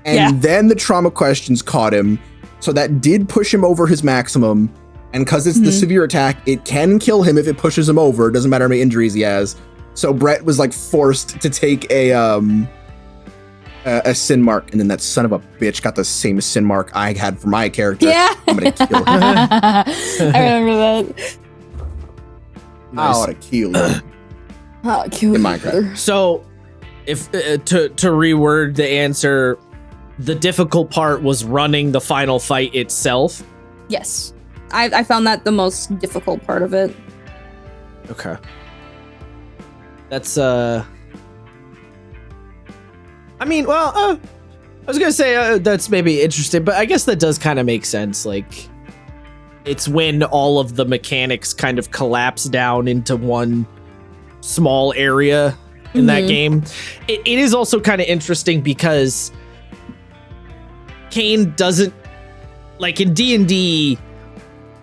and then the trauma questions caught him, so that did push him over his maximum. And because it's the severe attack, it can kill him if it pushes him over. It doesn't matter how many injuries he has. So Brett was like forced to take a sin mark, and then that son of a bitch got the same sin mark I had for my character. Yeah, I'm gonna kill him. I remember that. I ought to kill you. I'll kill in you. Minecraft. So, if to reword the answer, the difficult part was running the final fight itself. Yes, I found that the most difficult part of it. Okay. That's I mean, well, I was gonna say that's maybe interesting, but I guess that does kind of make sense. Like, it's when all of the mechanics kind of collapse down into one small area in that game. It is also kind of interesting because CAIN doesn't, like in D&D,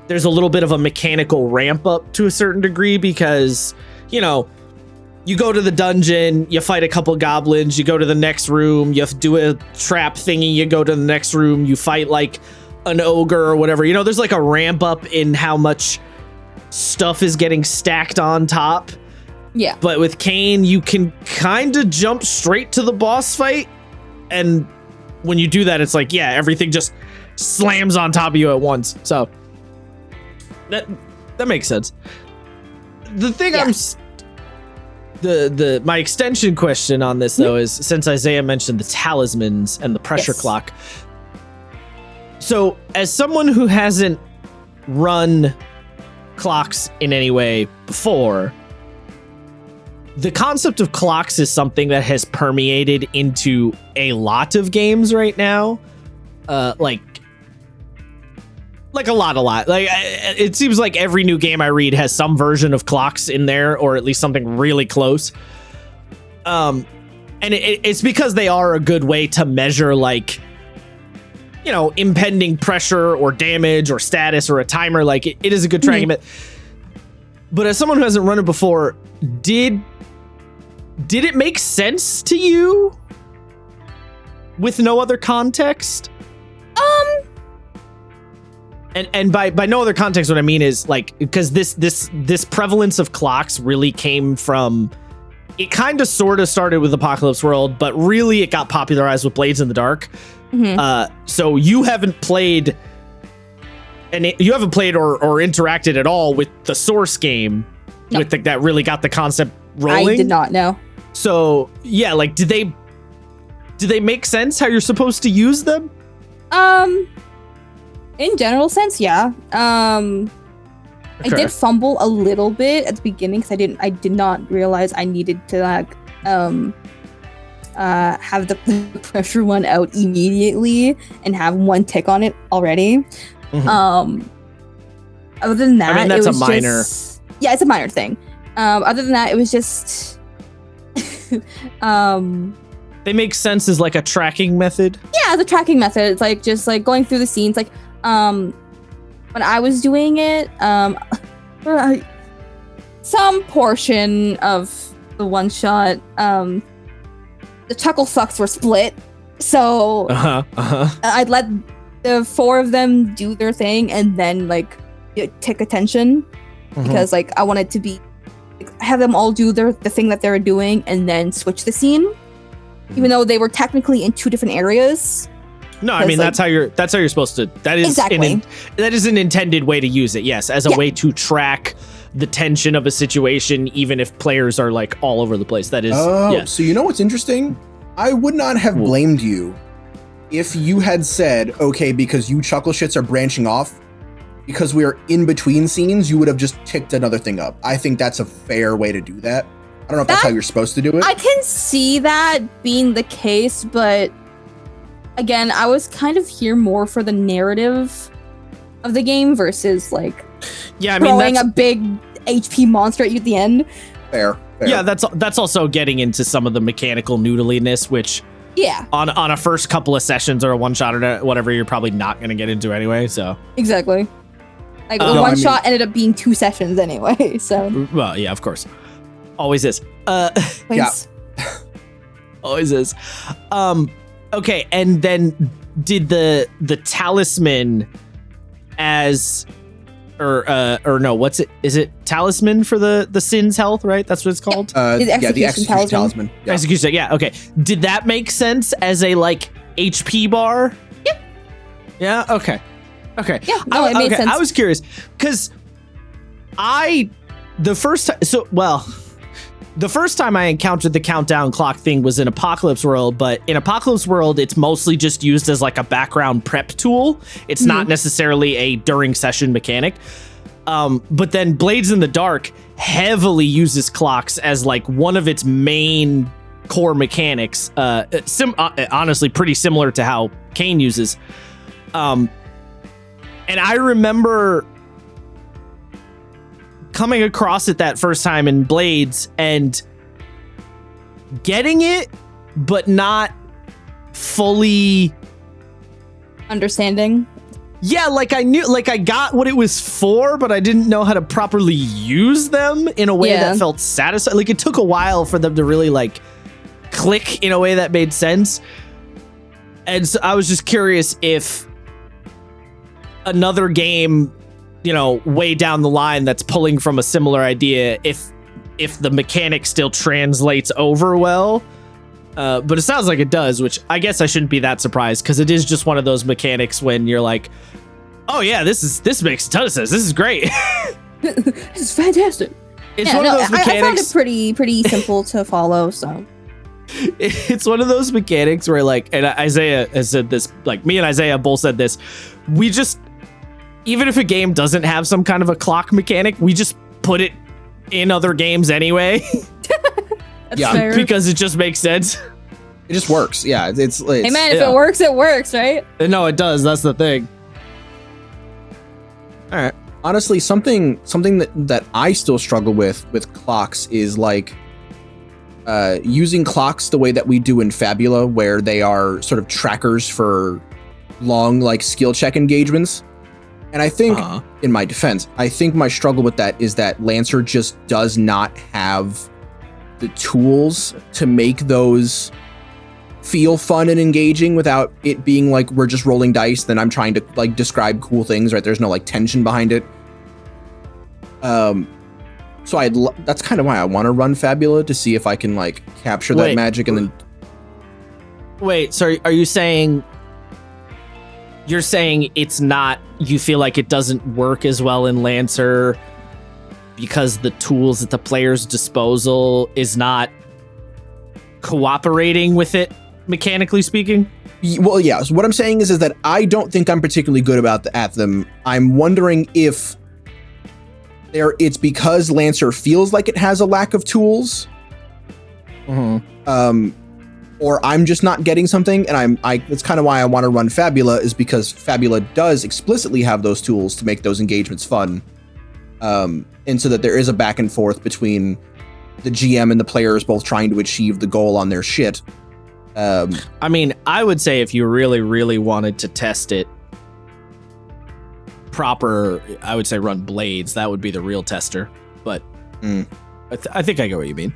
there's a little bit of a mechanical ramp up to a certain degree because, you go to the dungeon, you fight a couple goblins, you go to the next room, you do a trap thingy, you go to the next room, you fight like an ogre or whatever. There's like a ramp up in how much stuff is getting stacked on top. Yeah. But with CAIN, you can kind of jump straight to the boss fight. And when you do that, it's like, yeah, everything just slams on top of you at once. So that makes sense. The thing my extension question on this though is, since Isaiah mentioned the talismans and the pressure clock. So as someone who hasn't run clocks in any way before, the concept of clocks is something that has permeated into a lot of games right now. Like a lot. Like, it seems like every new game I read has some version of clocks in there, or at least something really close. And it's because they are a good way to measure, like, impending pressure or damage or status or a timer. Like, it is a good tracking. But as someone who hasn't run it before, did it make sense to you with no other context? And by no other context, what I mean is, like, because this prevalence of clocks really came from, it kind of sort of started with Apocalypse World, but really it got popularized with Blades in the Dark. So you haven't played or interacted at all with the source game, with that really got the concept rolling. I did not know. So yeah, like, do they make sense how you're supposed to use them? In general sense, yeah. I did fumble a little bit at the beginning because I did not realize I needed to have the pressure one out immediately and have one tick on it already. Mm-hmm. Other than that, I mean, that's a minor. Yeah, it's a minor thing. Other than that, it was just. They make sense as like a tracking method. Yeah, the tracking method. It's like just like going through the scenes. Like, when I was doing it, some portion of the one shot, the chuckle fucks were split. So I'd let the 4 of them do their thing and then like take attention because like I wanted to be have them all do the thing that they were doing and then switch the scene, even though they were technically in 2 different areas. No, I mean that's how you're supposed to. That is exactly. That is an intended way to use it. Yes, as a way to track the tension of a situation, even if players are like all over the place. That is. So you know what's interesting? I would not have blamed you if you had said, okay, because you chuckle shits are branching off, because we are in between scenes, you would have just ticked another thing up. I think that's a fair way to do that. I don't know if that's how you're supposed to do it. I can see that being the case, but again, I was kind of here more for the narrative of the game versus like throwing a big HP monster at you at the end. Fair. Yeah, that's also getting into some of the mechanical noodliness, which on a first couple of sessions or a one shot or whatever, you're probably not going to get into anyway. So exactly. Like the one shot ended up being 2 sessions anyway. So well, yeah, of course, always is. Always is. Okay, and then did the talisman as or no, what's it? Is it talisman for the Sin's health, right? That's what it's called? The execution talisman. Yeah. Execution, yeah, okay. Did that make sense as a like HP bar? Yep. Yeah, okay. Yeah, no, it made sense. I was curious because the first time I encountered the countdown clock thing was in Apocalypse World, but in Apocalypse World, it's mostly just used as like a background prep tool. It's not necessarily a during session mechanic. But then Blades in the Dark heavily uses clocks as like one of its main core mechanics. Honestly, pretty similar to how CAIN uses. And I remember coming across it that first time in Blades and getting it, but not fully understanding. Yeah, like I knew, like I got what it was for, but I didn't know how to properly use them in a way that felt satisfying. Like it took a while for them to really like click in a way that made sense. And so I was just curious if another game, you know, way down the line that's pulling from a similar idea, if the mechanic still translates over well. But it sounds like it does, which I guess I shouldn't be that surprised because it is just one of those mechanics when you're like, oh yeah, this makes a ton of sense. This is great. This is fantastic. It's one of those mechanics. I found it pretty simple to follow, so. It's one of those mechanics where like, and Isaiah has said this, like me and Isaiah both said this, we just, even if a game doesn't have some kind of a clock mechanic, we just put it in other games anyway. That's fair. Because it just makes sense. It just works. Yeah, it's hey man, if it works, it works, right? No, it does. That's the thing. All right. Honestly, something that I still struggle with clocks is like using clocks the way that we do in Fabula, where they are sort of trackers for long like skill check engagements. And I think, in my defense, I think my struggle with that is that Lancer just does not have the tools to make those feel fun and engaging without it being like we're just rolling dice, then I'm trying to like describe cool things, right? There's no like tension behind it. So that's kind of why I want to run Fabula, to see if I can like capture that magic and then. Wait, so are you saying? You're saying it's not, you feel like it doesn't work as well in Lancer because the tools at the player's disposal is not cooperating with it, mechanically speaking? Well, yeah. So what I'm saying is that I don't think I'm particularly good at them. I'm wondering if it's because Lancer feels like it has a lack of tools. or I'm just not getting something, and that's kind of why I want to run Fabula, is because Fabula does explicitly have those tools to make those engagements fun, and so that there is a back and forth between the GM and the players both trying to achieve the goal on their shit. I mean, I would say if you really, really wanted to test it proper, I would say run Blades. That would be the real tester. But I think I get what you mean.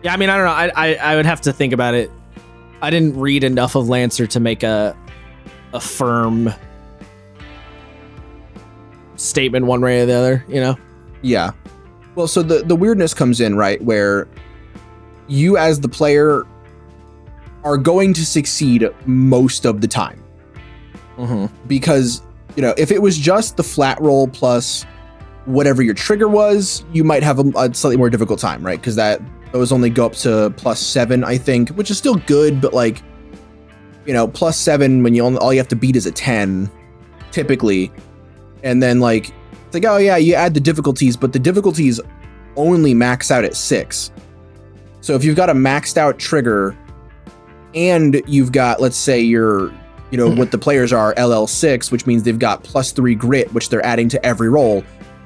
Yeah, I mean, I don't know. I would have to think about it. I didn't read enough of Lancer to make a firm statement one way or the other, you know? Yeah. Well, so the weirdness comes in, right, where you as the player are going to succeed most of the time. Because, you know, if it was just the flat roll plus whatever your trigger was, you might have a slightly more difficult time, right? Because those only go up to +7, I think, which is still good, but like, you know, +7 when all you have to beat is a 10, typically. And then like, it's like, oh yeah, you add the difficulties, but the difficulties only max out at 6. So if you've got a maxed out trigger and you've got, let's say what the players are LL6, which means they've got +3 grit, which they're adding to every roll.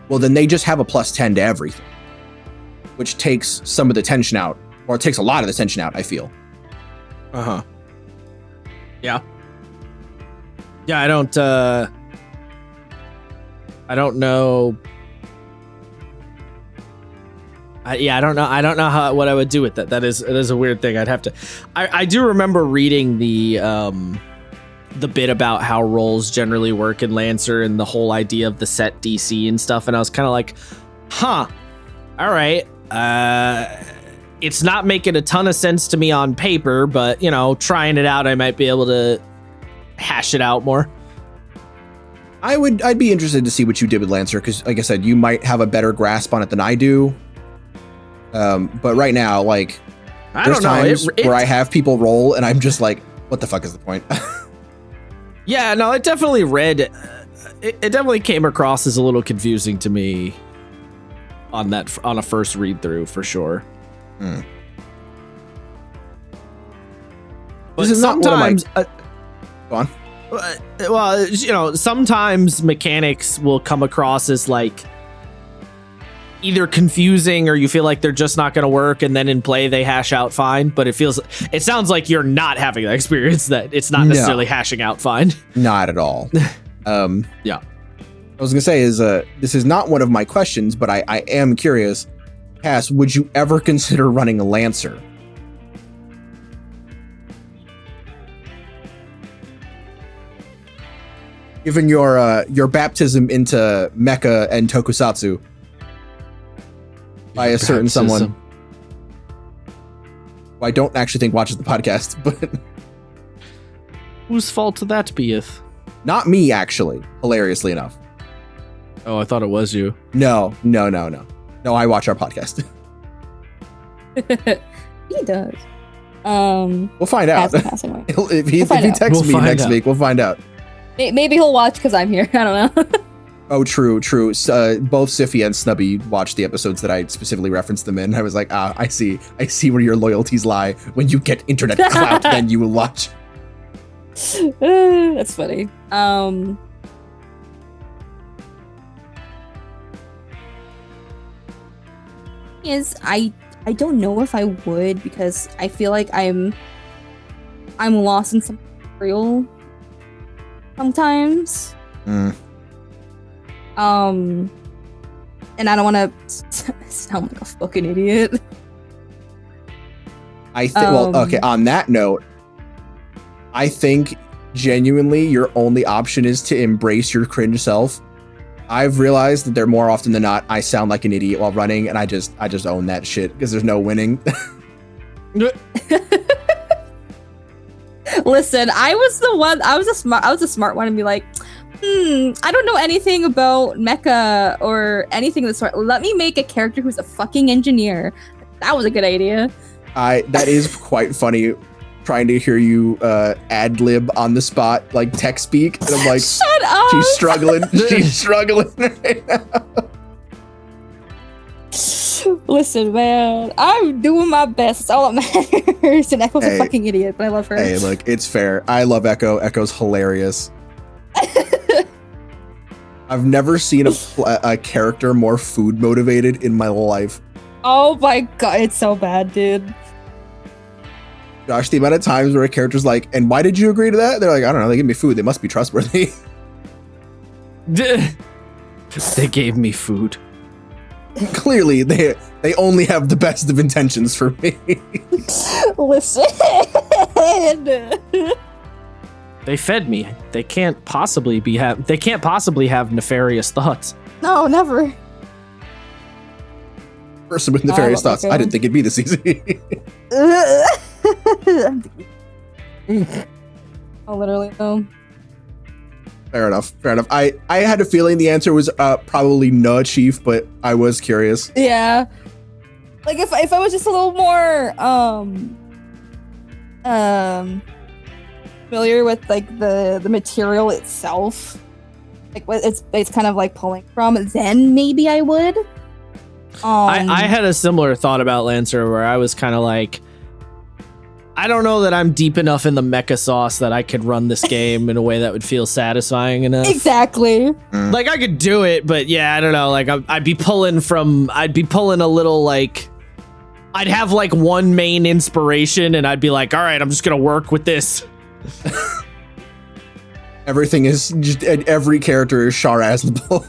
Well, then they just have a +10 to everything, which takes some of the tension out, or it takes a lot of the tension out, I feel. Yeah. Yeah, I don't know. I don't know what I would do with that. It is a weird thing. I'd have to. I do remember reading the bit about how rolls generally work in Lancer and the whole idea of the set DC and stuff, and I was kind of like, huh, all right. It's not making a ton of sense to me on paper, but you know, trying it out, I might be able to hash it out more. I'd be interested to see what you did with Lancer, because like I said, you might have a better grasp on it than I do. But right now, like, there's times where I have people roll and I'm just like, what the fuck is the point? Yeah, no, it definitely it definitely came across as a little confusing to me on a first read through, for sure. But this is sometimes not go on. Well, you know, sometimes mechanics will come across as like either confusing or you feel like they're just not going to work, and then in play they hash out fine. But it sounds like you're not having that experience, that it's not necessarily hashing out fine. Not at all. Yeah. I was gonna say is this is not one of my questions, but I am curious. Cass, would you ever consider running a Lancer? Given your baptism into mecha and tokusatsu by a certain someone who I don't actually think watches the podcast, but whose fault that beeth? Not me, actually. Hilariously enough. Oh, I thought it was you. No. No, I watch our podcast. He does. We'll find out. If he texts me next week, we'll find out. Maybe he'll watch because I'm here. I don't know. Oh, true. Both Siffy and Snubby watched the episodes that I specifically referenced them in. I was like, I see where your loyalties lie. When you get internet clout, then you will watch. That's funny. I don't know if I would, because I feel like I'm lost in some real sometimes. And I don't want to sound like a fucking idiot. Okay, on that note, I think genuinely your only option is to embrace your cringe self. I've realized that more often than not, I sound like an idiot while running, and I just own that shit because there's no winning. Listen, I was a smart one and be like, I don't know anything about mecha or anything of the sort. Let me make a character who's a fucking engineer. That was a good idea. That is quite funny, trying to hear you ad-lib on the spot, like tech speak. And I'm like, shut up! She's struggling right now. Listen, man, I'm doing my best. It's all that matters. And Echo's a fucking idiot, but I love her. Hey, look, it's fair. I love Echo. Echo's hilarious. I've never seen a character more food motivated in my life. Oh my god, it's so bad, dude. Josh, the amount of times where a character's like, and why did you agree to that? They're like, I don't know, they give me food. They must be trustworthy. They gave me food. Clearly, they only have the best of intentions for me. Listen. They fed me. They can't possibly have nefarious thoughts. No, never. Person with nefarious thoughts. I didn't think it'd be this easy. Oh, literally though. Fair enough. I had a feeling the answer was probably no, Chief, but I was curious. Yeah. Like if I was just a little more familiar with like the material itself, like what it's kind of like pulling from, then maybe I would. I had a similar thought about Lancer where I was kind of like, I don't know that I'm deep enough in the mecha sauce that I could run this game in a way that would feel satisfying enough. Exactly. Like I could do it, but yeah, I don't know. Like I'd be pulling a little like, I'd have like one main inspiration and I'd be like, all right, I'm just going to work with this. Everything is just, every character is Shahrazadable.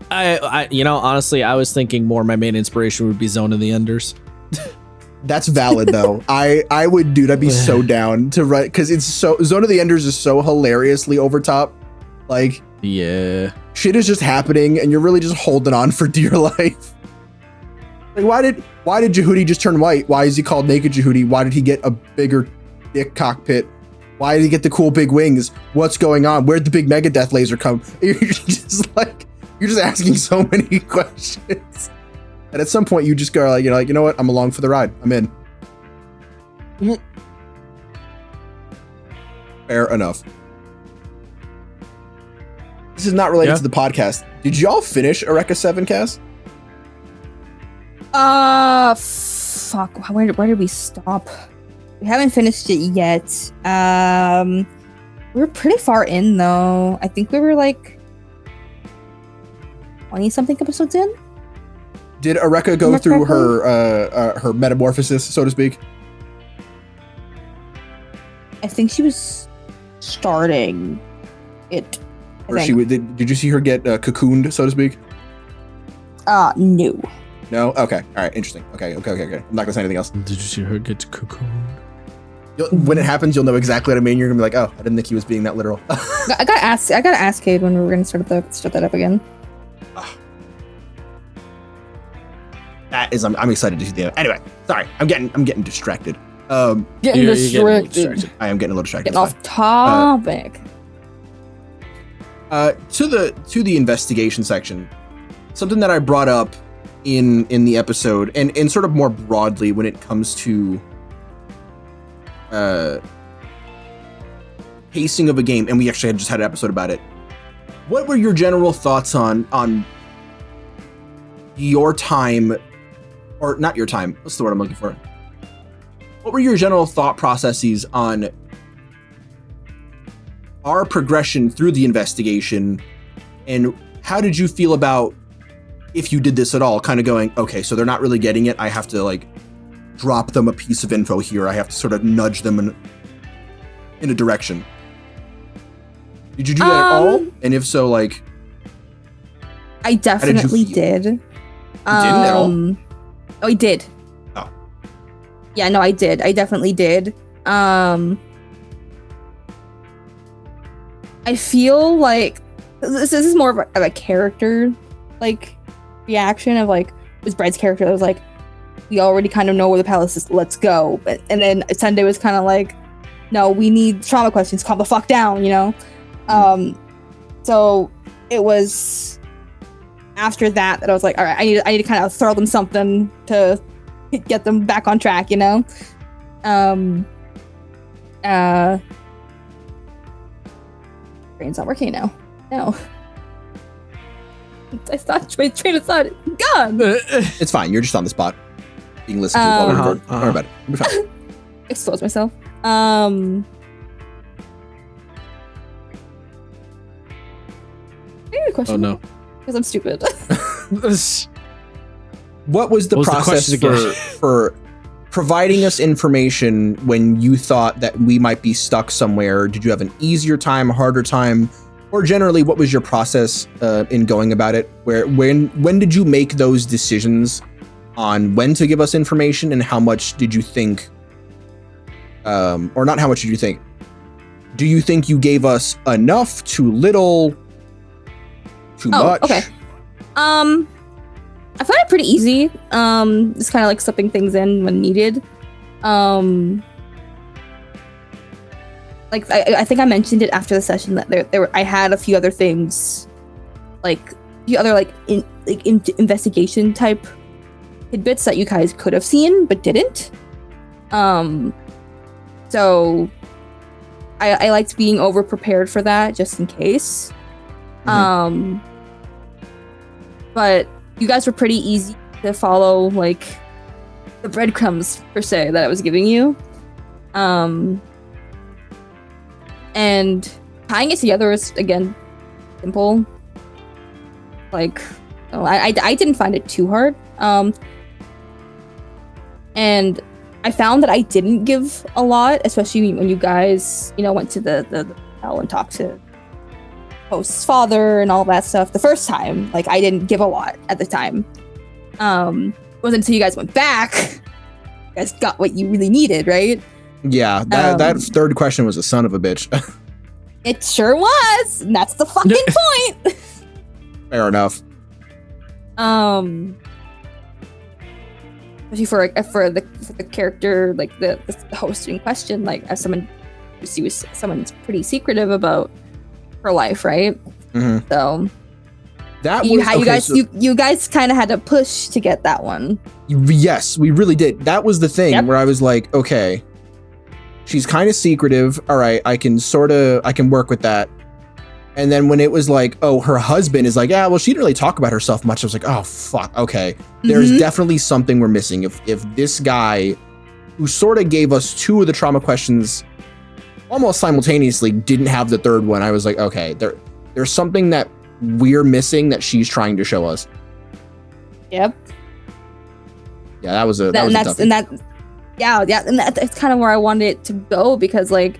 I honestly, I was thinking more my main inspiration would be Zone of the Enders. That's valid though. I'd be so down to write, because it's so, Zone of the Enders is so hilariously over top. Like, yeah, shit is just happening and you're really just holding on for dear life. Like, why did Jehudi just turn white? Why is he called Naked Jehudi? Why did he get a bigger dick cockpit? Why did he get the cool big wings? What's going on? Where'd the big Megadeth laser come? You're just asking so many questions. And at some point you just go like, you know what? I'm along for the ride. I'm in. Fair enough. This is not related to the podcast. Did y'all finish Eureka 7 cast? Fuck. Where did we stop? We haven't finished it yet. We were pretty far in though. I think we were like 20 something episodes in. Did Eureka go through her metamorphosis, so to speak? I think she was starting it. Or did you see her get cocooned, so to speak? No. No? Okay. All right. Interesting. Okay. I'm not gonna say anything else. Did you see her get cocooned? When it happens, you'll know exactly what I mean. You're gonna be like, oh, I didn't think he was being that literal. I gotta ask Cade when we're gonna start that up again. That is, I'm excited to see the. Anyway, sorry, I'm getting distracted. Getting distracted. I am getting a little distracted. Getting off topic. To the investigation section, something that I brought up in the episode, and sort of more broadly when it comes to pacing of a game, and we actually just had an episode about it. What were your general thoughts on your time, or not your time? What's the word I'm looking for? What were your general thought processes on our progression through the investigation, and how did you feel about, if you did this at all, kind of going, okay, so they're not really getting it, I have to like drop them a piece of info here, I have to sort of nudge them in a direction. Did you do that at all? And if so, like, I definitely did. You didn't at all? Oh, I did. Oh. Yeah, no, I did. I definitely did. I feel like this is more of a character, like, reaction of, like, with Bread's character that was like, we already kind of know where the palace is, let's go. And then Sunday was kind of like, no, we need trauma questions, calm the fuck down, you know? So it was after that I was like, all right, I need to kind of throw them something to get them back on track, you know? Brain's not working now. No. I thought my train of thought gone. It's fine. You're just on the spot, being listened to while we record. Don't worry about it. We'll be fine. Expose myself. I got a question. Oh no, because I'm stupid. What was the process for providing us information when you thought that we might be stuck somewhere? Did you have an easier time, harder time, or generally, what was your process in going about it? When did you make those decisions on when to give us information, and how much did you think, or not how much did you think? Do you think you gave us enough, too little, too much? Okay. I found it pretty easy. Just kind of like slipping things in when needed. Like I think I mentioned it after the session that I had a few other things, like a few other investigation type tidbits that you guys could have seen but didn't. So I liked being over prepared for that just in case. Mm-hmm. But you guys were pretty easy to follow, like the breadcrumbs per se that I was giving you. And tying it together is again simple. Like, I didn't find it too hard. And I found that I didn't give a lot, especially when you guys, went to the hotel and talked to host's father and all that stuff the first time. Like, I didn't give a lot at the time. It wasn't until you guys went back, you guys got what you really needed, right? Yeah, that third question was a son of a bitch. It sure was, and that's the fucking point. Fair enough. Especially for the character, like the host in question, like as someone someone's pretty secretive about her life, right? Mm-hmm. So that you guys kind of had to push to get that one. Yes, we really did. That was the thing where I was like, okay, she's kind of secretive. All right, I can work with that. And then when it was like, oh, her husband is like, yeah, well, she didn't really talk about herself much. I was like, oh, fuck. Okay. There's definitely something we're missing. If this guy who sort of gave us two of the trauma questions almost simultaneously didn't have the third one, I was like, okay, there's something that we're missing that she's trying to show us. Yep. Yeah, that was a and that's kind of where I wanted it to go, because like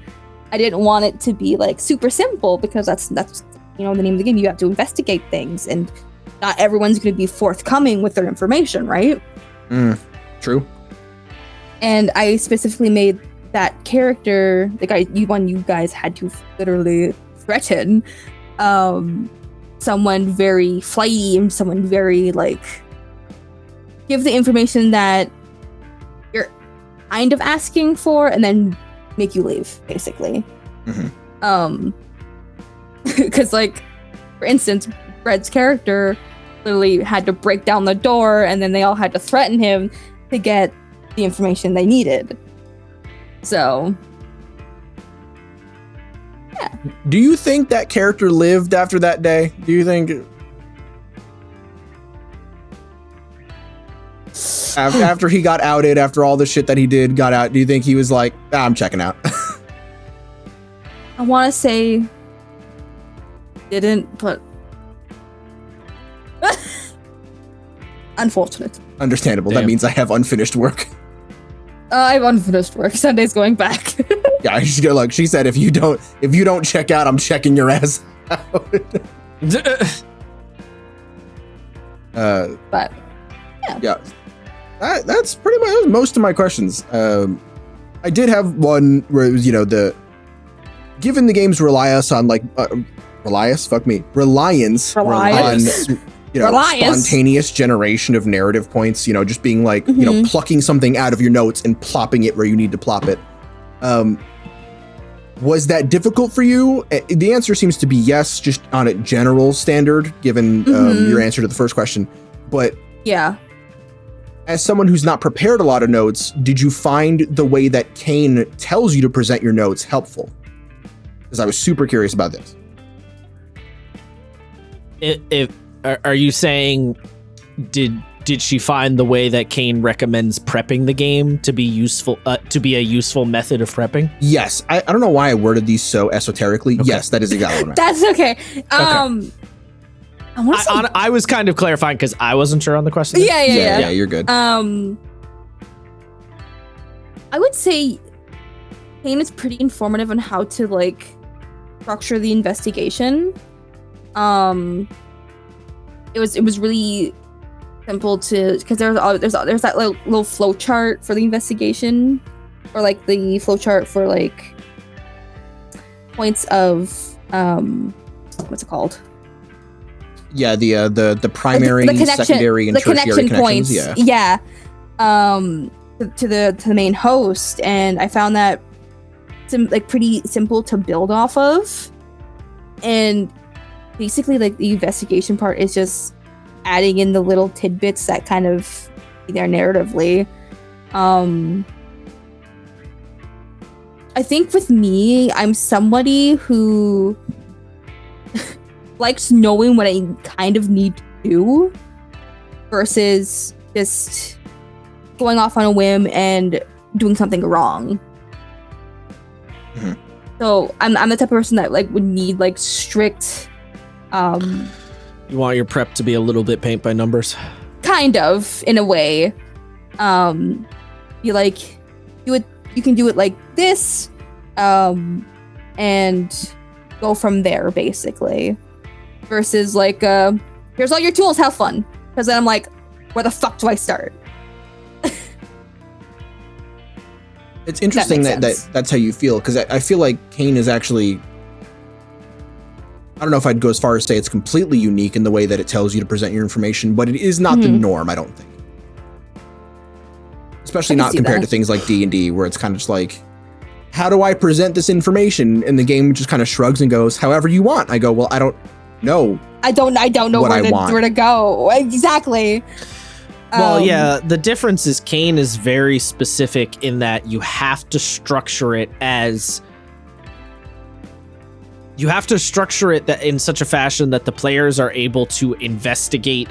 I didn't want it to be like super simple, because that's the name of the game. You have to investigate things, and not everyone's going to be forthcoming with their information, right? True. And I specifically made that character, the guy you guys had to literally threaten, someone very flighty and someone very like give the information that you're kind of asking for, and then make you leave, basically. Because like, for instance, Fred's character literally had to break down the door, and then they all had to threaten him to get the information they needed. So yeah. Do you think that character lived after that day? Do you think after he got outed, after all the shit that he did got out, do you think he was like, I'm checking out? I want to say didn't, but unfortunate. Understandable. Damn. That means I have unfinished work. I have unfinished work. Sunday's going back. Yeah, she's gonna look. She said, if you don't check out, I'm checking your ass out. But yeah. That's pretty much most of my questions. I did have one where it was, given the game's reliance on reliance on spontaneous generation of narrative points, just being like, plucking something out of your notes and plopping it where you need to plop it. Was that difficult for you? The answer seems to be yes, just on a general standard, given your answer to the first question. But yeah. As someone who's not prepared a lot of notes, did you find the way that CAIN tells you to present your notes helpful? Because I was super curious about this. Are you saying did she find the way that CAIN recommends prepping the game to be useful, to be a useful method of prepping? Yes. I don't know why I worded these so esoterically. Okay. Yes, that is exactly what I meant. That's okay. I was kind of clarifying because I wasn't sure on the question. Yeah, you're good. I would say CAIN is pretty informative on how to like structure the investigation. It was really simple to, because there's that little flow chart for the investigation, or like the flow chart for like points of what's it called? Yeah, the primary, the secondary, and the tertiary connection points. Yeah. To the main host, and I found that pretty simple to build off of, and basically like the investigation part is just adding in the little tidbits that kind of be there narratively. I think with me, I'm somebody who likes knowing what I kind of need to do versus just going off on a whim and doing something wrong. Mm-hmm. So I'm the type of person that like would need like strict. You want your prep to be a little bit paint by numbers? Kind of, in a way. You like you can do it like this, and go from there basically. Versus like, here's all your tools, have fun. Because then I'm like, where the fuck do I start? It's interesting that's how you feel, because I feel like CAIN is actually, I don't know if I'd go as far as say it's completely unique in the way that it tells you to present your information, but it is not the norm, I don't think. Especially not compared to things like D&D, where it's kind of just like, how do I present this information? And the game just kind of shrugs and goes, however you want. I go, well, I don't know. I don't know where to go. Exactly. Well, yeah, the difference is CAIN is very specific in that you have to structure it as... You have to structure it that in such a fashion that the players are able to investigate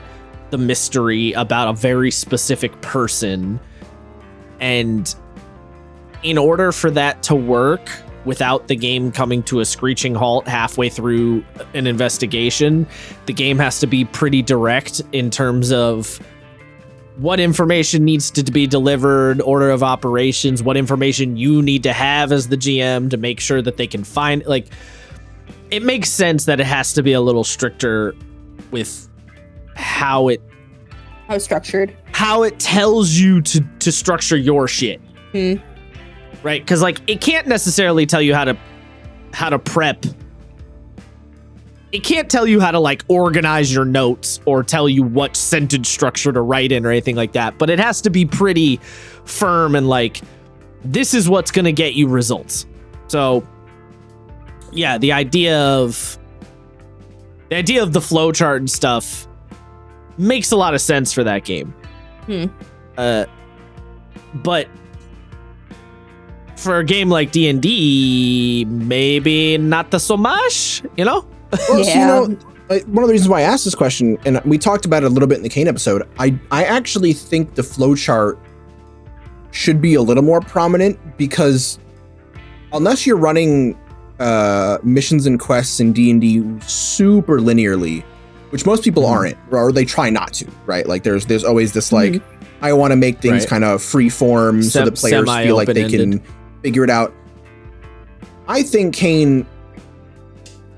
the mystery about a very specific person. And in order for that to work without the game coming to a screeching halt halfway through an investigation, the game has to be pretty direct in terms of what information needs to be delivered, order of operations, what information you need to have as the GM to make sure that they can find, like, it makes sense that it has to be a little stricter with how it's structured, how it tells you to structure your shit. Right? Because like it can't necessarily tell you how to prep. It can't tell you how to like organize your notes or tell you what sentence structure to write in or anything like that. But it has to be pretty firm and like, this is what's going to get you results. So yeah, the idea of the flowchart and stuff makes a lot of sense for that game. But for a game like D&D, maybe not the so much, you know? Well, so, you know, one of the reasons why I asked this question, and we talked about it a little bit in the CAIN episode, I actually think the flowchart should be a little more prominent, because unless you're running missions and quests in D&D super linearly, which most people aren't, or they try not to, right? Like there's always this like, I want to make things kind of free form so the players feel like they can figure it out. I think CAIN,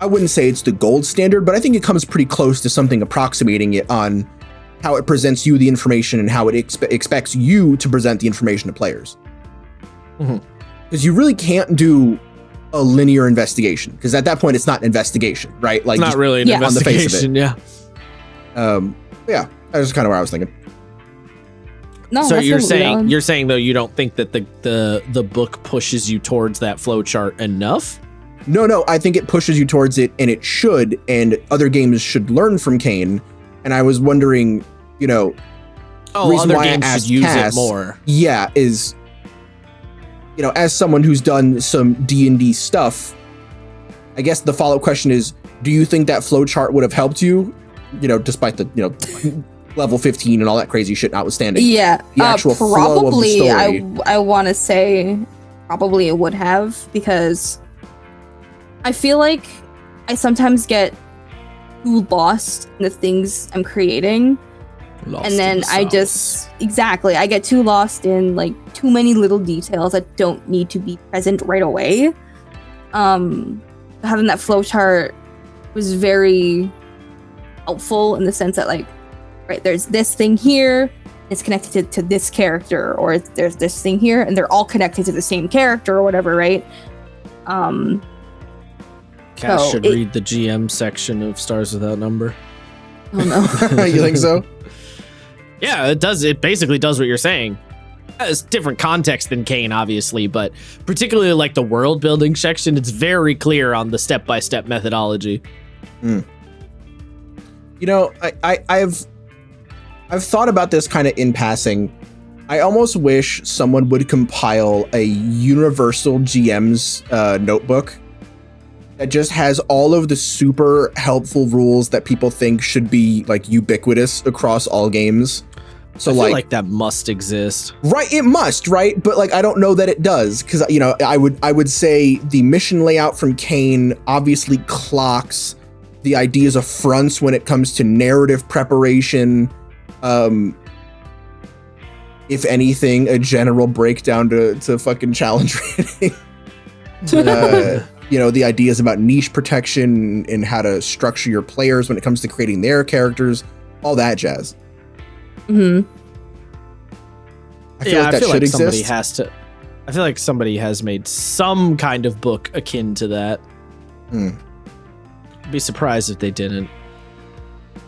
I wouldn't say it's the gold standard, but I think it comes pretty close to something approximating it on how it presents you the information and how it expects you to present the information to players. Because you really can't do a linear investigation, because at that point it's not an investigation, right? Like not really an investigation, on the face of it. Yeah, that's kind of what I was thinking. No, so you're saying though you don't think that the book pushes you towards that flowchart enough? No, I think it pushes you towards it, and it should, and other games should learn from CAIN. And I was wondering, you know, reason why I asked use Cass, it more. Yeah, is, you know, as someone who's done some D&D stuff, I guess the follow-up question is, do you think that flowchart would have helped you despite the, level 15 and all that crazy shit notwithstanding. Yeah. The actual flow of the story. I want to say probably it would have, because I feel like I sometimes get too lost in the things I'm creating. And then I get too lost in like too many little details that don't need to be present right away. Having that flowchart was very helpful in the sense that, like, right, there's this thing here, it's connected to this character, or there's this thing here, and they're all connected to the same character or whatever, right? Cash should read the GM section of Stars Without Number. Oh no. You think so? Yeah, it does. It basically does what you're saying. It's different context than CAIN, obviously, but particularly like the world building section, it's very clear on the step-by-step methodology. I've thought about this kind of in passing. I almost wish someone would compile a universal GM's notebook that just has all of the super helpful rules that people think should be like ubiquitous across all games. So I feel like that must exist. Right, it must, right? But like I don't know that it does, because I would say the mission layout from CAIN obviously clocks the ideas of fronts when it comes to narrative preparation. If anything, a general breakdown to fucking challenge rating. The ideas about niche protection and how to structure your players when it comes to creating their characters, all that jazz. Mm-hmm. I feel like that should exist. I feel like somebody has made some kind of book akin to that. I'd be surprised if they didn't.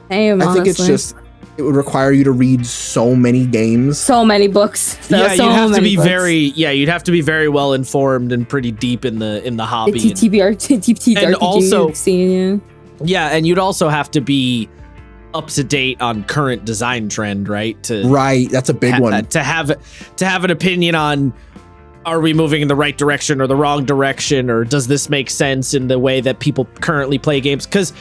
I think it's just, it would require you to read so many games, so many books. You'd have to be very well informed and pretty deep in the hobby. And also, scene, and you'd also have to be up to date on current design trend, right? That's a big one. To have an opinion on, are we moving in the right direction or the wrong direction, or does this make sense in the way that people currently play games? Because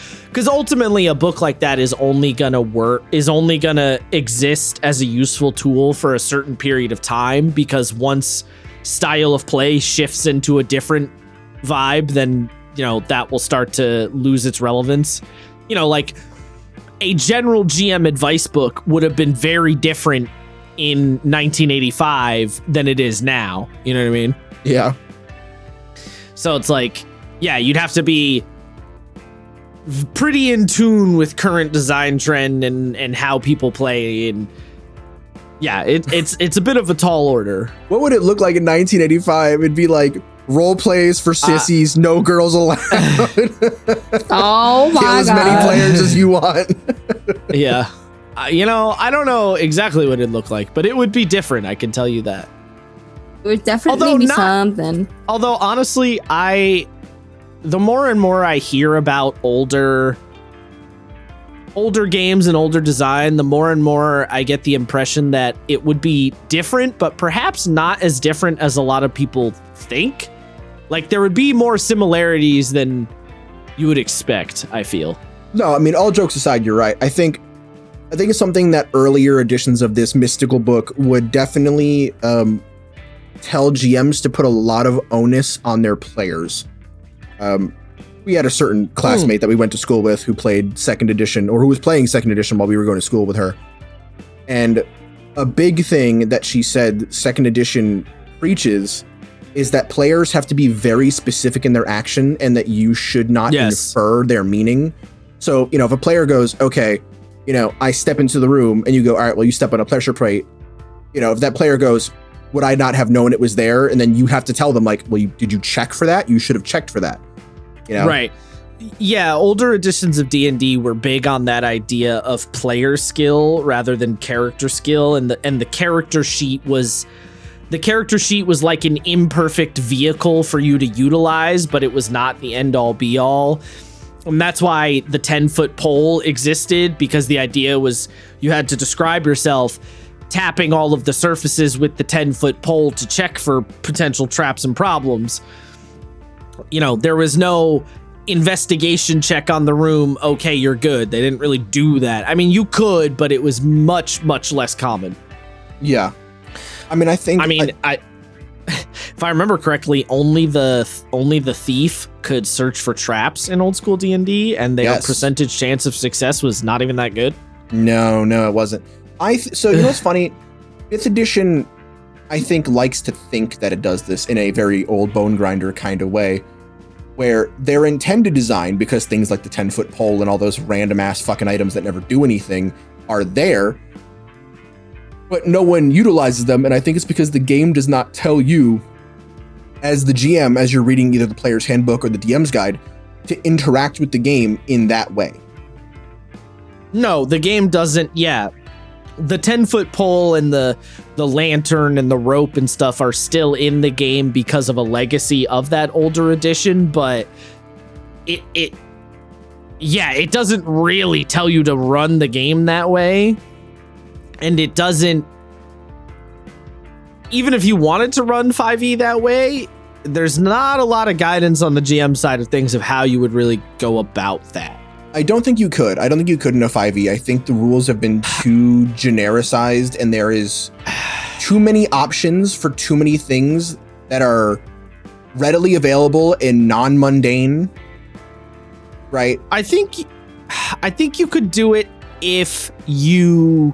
ultimately a book like that is only gonna exist as a useful tool for a certain period of time, because once style of play shifts into a different vibe, then that will start to lose its relevance. Like a general GM advice book would have been very different in 1985 than it is now. You know what I mean? Yeah. So it's like, you'd have to be pretty in tune with current design trend and how people play, and it's a bit of a tall order. What would it look like in 1985? It'd be like role plays for sissies, no girls allowed. Oh my God. Kill as many players as you want. Yeah. I don't know exactly what it'd look like, but it would be different. I can tell you that. It would definitely be something. Although, honestly, the more and more I hear about older games and older design, the more and more I get the impression that it would be different, but perhaps not as different as a lot of people think. Like, there would be more similarities than you would expect, I feel. No, I mean, all jokes aside, you're right. I think it's something that earlier editions of this mystical book would definitely tell GMs to put a lot of onus on their players. We had a certain classmate that we went to school with who played 2nd edition, or who was playing 2nd edition while we were going to school with her. And a big thing that she said 2nd edition preaches is that players have to be very specific in their action, and that you should not infer their meaning. So, if a player goes, okay, I step into the room, and you go, all right, well, you step on a pressure plate. If that player goes, would I not have known it was there? And then you have to tell them, like, well, did you check for that? You should have checked for that. Right. Yeah, older editions of D&D were big on that idea of player skill rather than character skill, and the character sheet was like an imperfect vehicle for you to utilize, but it was not the end all be all. And that's why the 10-foot pole existed, because the idea was you had to describe yourself tapping all of the surfaces with the 10-foot pole to check for potential traps and problems. There was no investigation check on the room, okay, you're good. They didn't really do that. I mean, you could, but it was much, much less common. Yeah. I mean, if I remember correctly, only the thief could search for traps in old school D&D, and their percentage chance of success was not even that good. No, it wasn't. So you know what's funny? 5th edition, I think, likes to think that it does this in a very old bone grinder kind of way, where their intended design, because things like the 10-foot pole and all those random ass fucking items that never do anything are there, but no one utilizes them. And I think it's because the game does not tell you, as the GM, as you're reading either the player's handbook or the DM's guide, to interact with the game in that way. No, the game doesn't. Yeah. The 10-foot pole and the lantern and the rope and stuff are still in the game because of a legacy of that older edition, but it doesn't really tell you to run the game that way. And it doesn't, even if you wanted to run 5e that way, there's not a lot of guidance on the GM side of things of how you would really go about that. I don't think you could. I don't think you could in a 5e. I think the rules have been too genericized, and there is too many options for too many things that are readily available and non-mundane, right? I think you could do it if you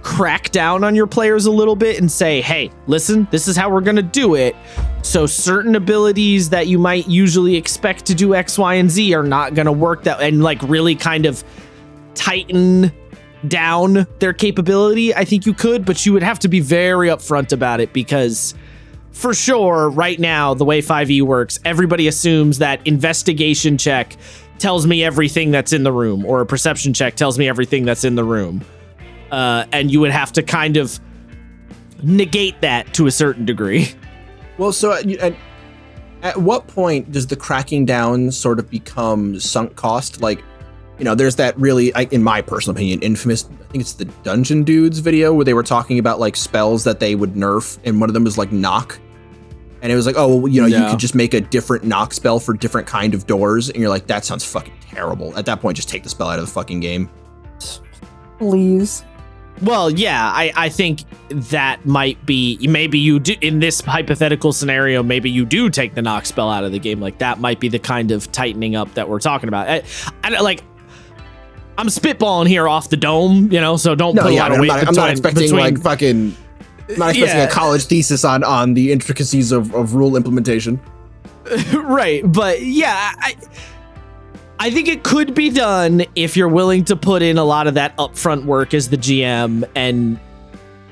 crack down on your players a little bit and say, hey, listen, this is how we're going to do it. So certain abilities that you might usually expect to do X, Y, and Z are not going to work that, and like really kind of tighten down their capability. I think you could, but you would have to be very upfront about it, because for sure right now, the way 5e works, everybody assumes that investigation check tells me everything that's in the room, or a perception check tells me everything that's in the room. And you would have to kind of negate that to a certain degree. Well, so at what point does the cracking down sort of become sunk cost? Like, you know, there's that really, in my personal opinion, infamous, I think it's the Dungeon Dudes video where they were talking about like spells that they would nerf, and one of them was like knock. And it was like, oh, well, you know, you could just make a different knock spell for different kind of doors. And you're like, that sounds fucking terrible. At that point, just take the spell out of the fucking game. Please. Well, yeah, I think that might be, maybe you do, in this hypothetical scenario, maybe you do take the knock spell out of the game. Like, that might be the kind of tightening up that we're talking about. I'm spitballing here off the dome, you know, so don't put a lot of weight. I'm not expecting a college thesis on the intricacies of rule implementation. Right, but yeah, I think it could be done if you're willing to put in a lot of that upfront work as the GM and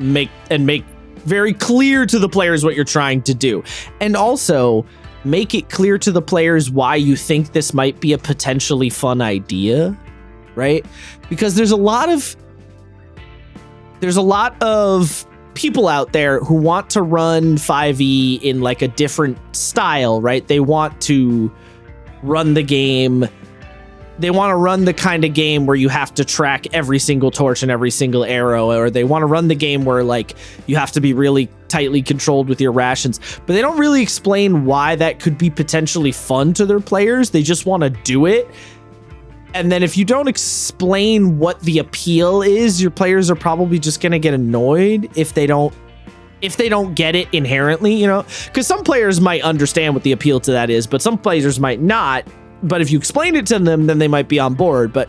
make very clear to the players what you're trying to do. And also make it clear to the players why you think this might be a potentially fun idea, right? Because there's a lot of people out there who want to run 5e in like a different style, right? They want to run the game. They want to run the kind of game where you have to track every single torch and every single arrow, or they want to run the game where like you have to be really tightly controlled with your rations, but they don't really explain why that could be potentially fun to their players. They just want to do it. And then if you don't explain what the appeal is, your players are probably just going to get annoyed if they don't get it inherently, you know, because some players might understand what the appeal to that is, but some players might not. But if you explain it to them, then they might be on board. But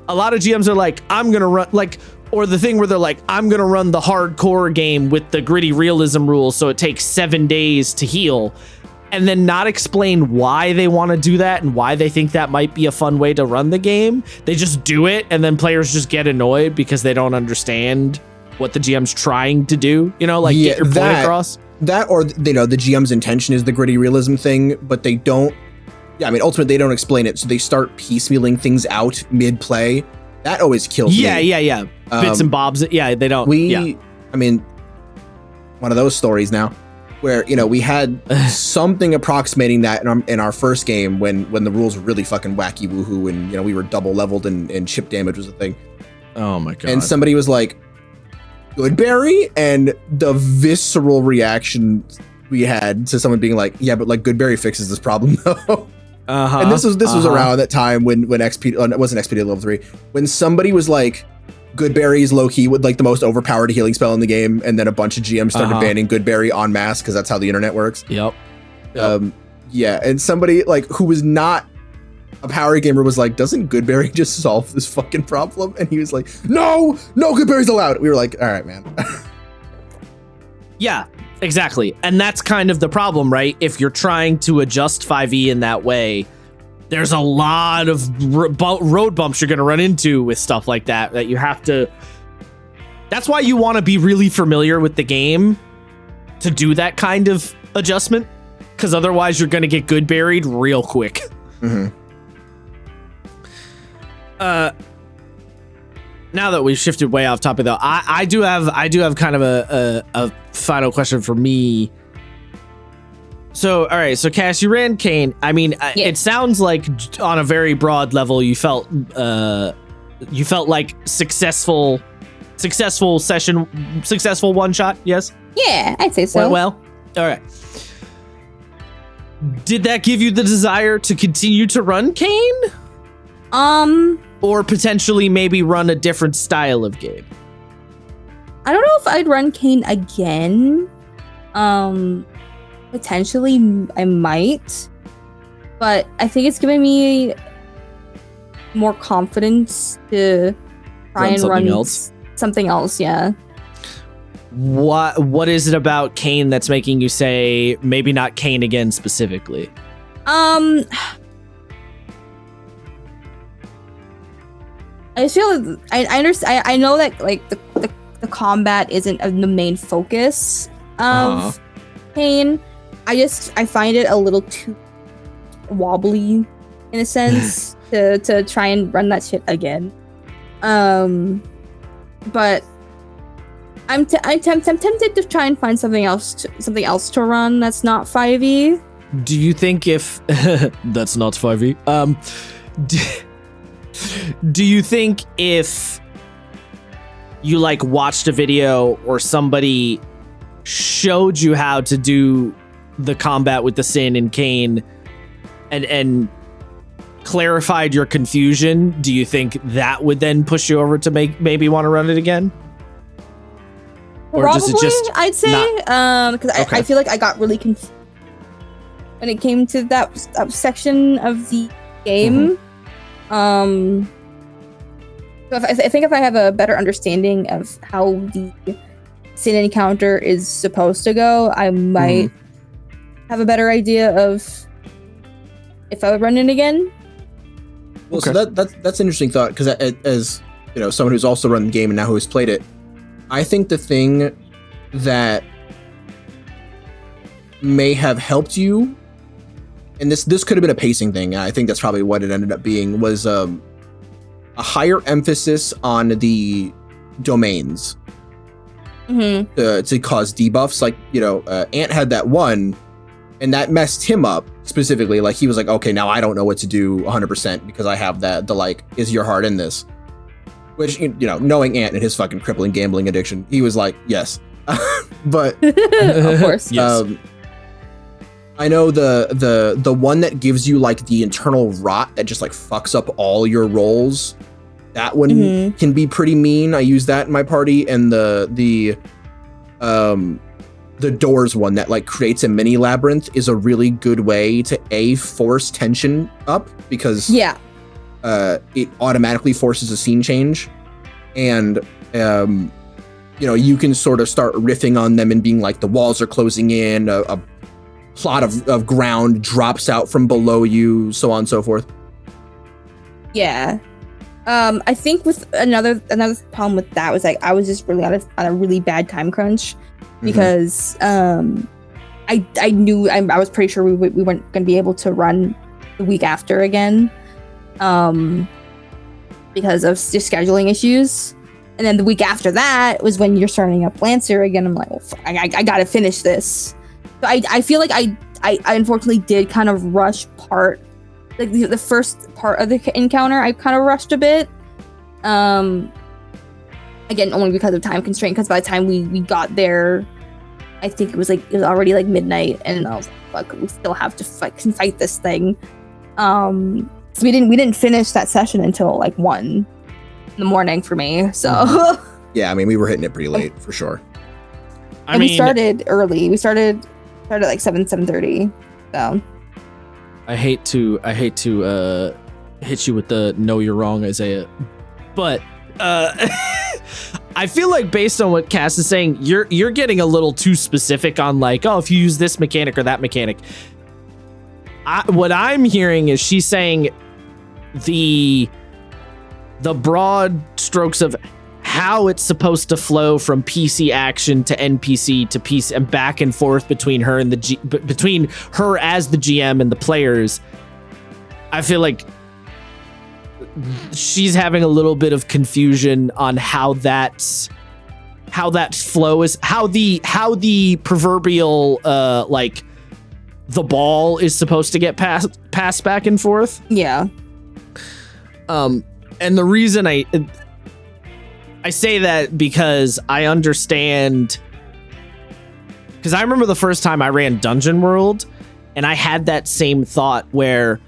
a lot of GMs are like, I'm going to run, like, or the thing where they're like, I'm going to run the hardcore game with the gritty realism rules, so it takes 7 days to heal, and then not explain why they want to do that and why they think that might be a fun way to run the game. They just do it, and then players just get annoyed because they don't understand what the GM's trying to do, you know, like get your point across. That, or, you know, the GM's intention is the gritty realism thing, but they don't. Yeah, I mean, ultimately, they don't explain it, so they start piecemealing things out mid-play. That always kills me. Yeah. Bits and bobs. Yeah, they don't. I mean, one of those stories now, where, you know, we had something approximating that in our first game when the rules were really fucking wacky woohoo, and, you know, we were double leveled and chip damage was a thing. Oh my god. And somebody was like, Goodberry? And the visceral reaction we had to someone being like, yeah, but like Goodberry fixes this problem though. And this was around that time when XP it wasn't XP level 3, when somebody was like, Goodberry's low key with like the most overpowered healing spell in the game, and then a bunch of GMs started banning Goodberry en masse because that's how the internet works. Yep. Yeah, and somebody like who was not a power gamer was like, doesn't Goodberry just solve this fucking problem? And he was like, no, Goodberry's allowed. We were like, all right, man. Yeah, exactly. And that's kind of the problem, right? If you're trying to adjust 5e in that way, there's a lot of road bumps you're going to run into with stuff like that you have to... That's why you want to be really familiar with the game to do that kind of adjustment, because otherwise you're going to get Goodberried real quick. Mm-hmm. Now that we've shifted way off topic, though, I do have kind of a final question for me. So, all right. So, Cass, you ran CAIN. I mean, it sounds like on a very broad level, you felt like successful session, successful one shot. Yes. Yeah, I'd say so. Went well. All right. Did that give you the desire to continue to run CAIN? Or potentially maybe run a different style of game? I don't know if I'd run CAIN again. Potentially I might, but I think it's giving me more confidence to try and run something else. Yeah. What is it about CAIN that's making you say maybe not CAIN again specifically? I just feel I understand. I know that like the combat isn't the main focus of CAIN. I find it a little too wobbly in a sense to try and run that shit again. But I'm tempted to try and find something else to run that's not 5e. Do you think if that's not 5e? Do you think if you like watched a video or somebody showed you how to do the combat with the Sin in CAIN and clarified your confusion, do you think that would then push you over to maybe want to run it again? Or probably, I'd say, because I feel like I got really confused when it came to that section of the game. So I think if I have a better understanding of how the Sin encounter is supposed to go, I might have a better idea of if I would run it again. Well, so that's an interesting thought, because as you know, someone who's also run the game and now who has played it, I think the thing that may have helped you, and this could have been a pacing thing, and I think that's probably what it ended up being, was a higher emphasis on the domains to cause debuffs. Like, you know, Ant had that one, and that messed him up specifically. Like, he was like, okay, now I don't know what to do 100% because I have the like, is your heart in this? Which, you know, knowing Ant and his fucking crippling gambling addiction, he was like, yes. But of course, yes. I know the one that gives you like the internal rot that just like fucks up all your rolls. That one can be pretty mean. I use that in my party, and the doors one that like creates a mini labyrinth is a really good way to force tension up, because it automatically forces a scene change, and you know, you can sort of start riffing on them and being like, the walls are closing in, a plot of ground drops out from below you, so on and so forth. Yeah. I think with another problem with that was like I was just really on a really bad time crunch, because I knew I was pretty sure we weren't going to be able to run the week after again, because of just scheduling issues. And then the week after that was when you're starting up Lancer again. I'm like, well, I gotta finish this. So I feel like I unfortunately did kind of rush like the first part of the encounter. I kind of rushed a bit. Again, only because of time constraint, because by the time we got there, I think it was already like midnight, and I was like, fuck, we still have to fight this thing. So we didn't finish that session until like 1 in the morning for me. So yeah, I mean, we were hitting it pretty late for sure. We started early. We started at like 7:30. So I hate to hit you with the "no, you're wrong," Isaiah, but I feel like based on what Cass is saying, you're getting a little too specific on like, oh, if you use this mechanic or that mechanic. What I'm hearing is she's saying the broad strokes of how it's supposed to flow from PC action to NPC to PC and back and forth between her and between her as the GM and the players. I feel like she's having a little bit of confusion on how that flow is, how the proverbial like the ball is supposed to get passed back and forth. Yeah. And the reason I say that because I understand, because I remember the first time I ran Dungeon World and I had that same thought where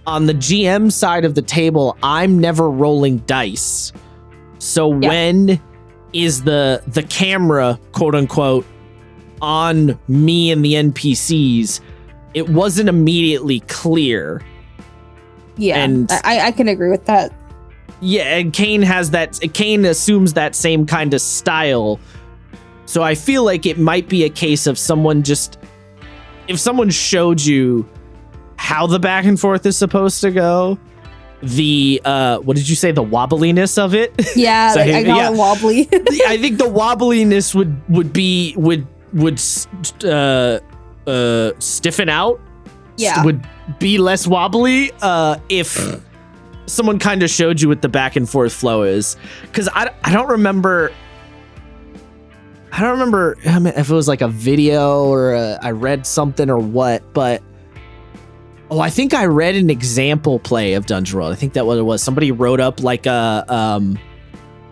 on the GM side of the table, I'm never rolling dice. So when is the camera, quote unquote, on me and the NPCs, it wasn't immediately clear. Yeah, and I can agree with that. Yeah, and CAIN assumes that same kind of style. So I feel like it might be a case of if someone showed you how the back and forth is supposed to go, the what did you say, the wobbliness of it? Yeah, so I got it wobbly. I think the wobbliness would stiffen out. Yeah, would be less wobbly if someone kind of showed you what the back and forth flow is, because I don't remember if it was like a video or I read something or what, but I think I read an example play of Dungeon World. I think that what it was. Somebody wrote up like a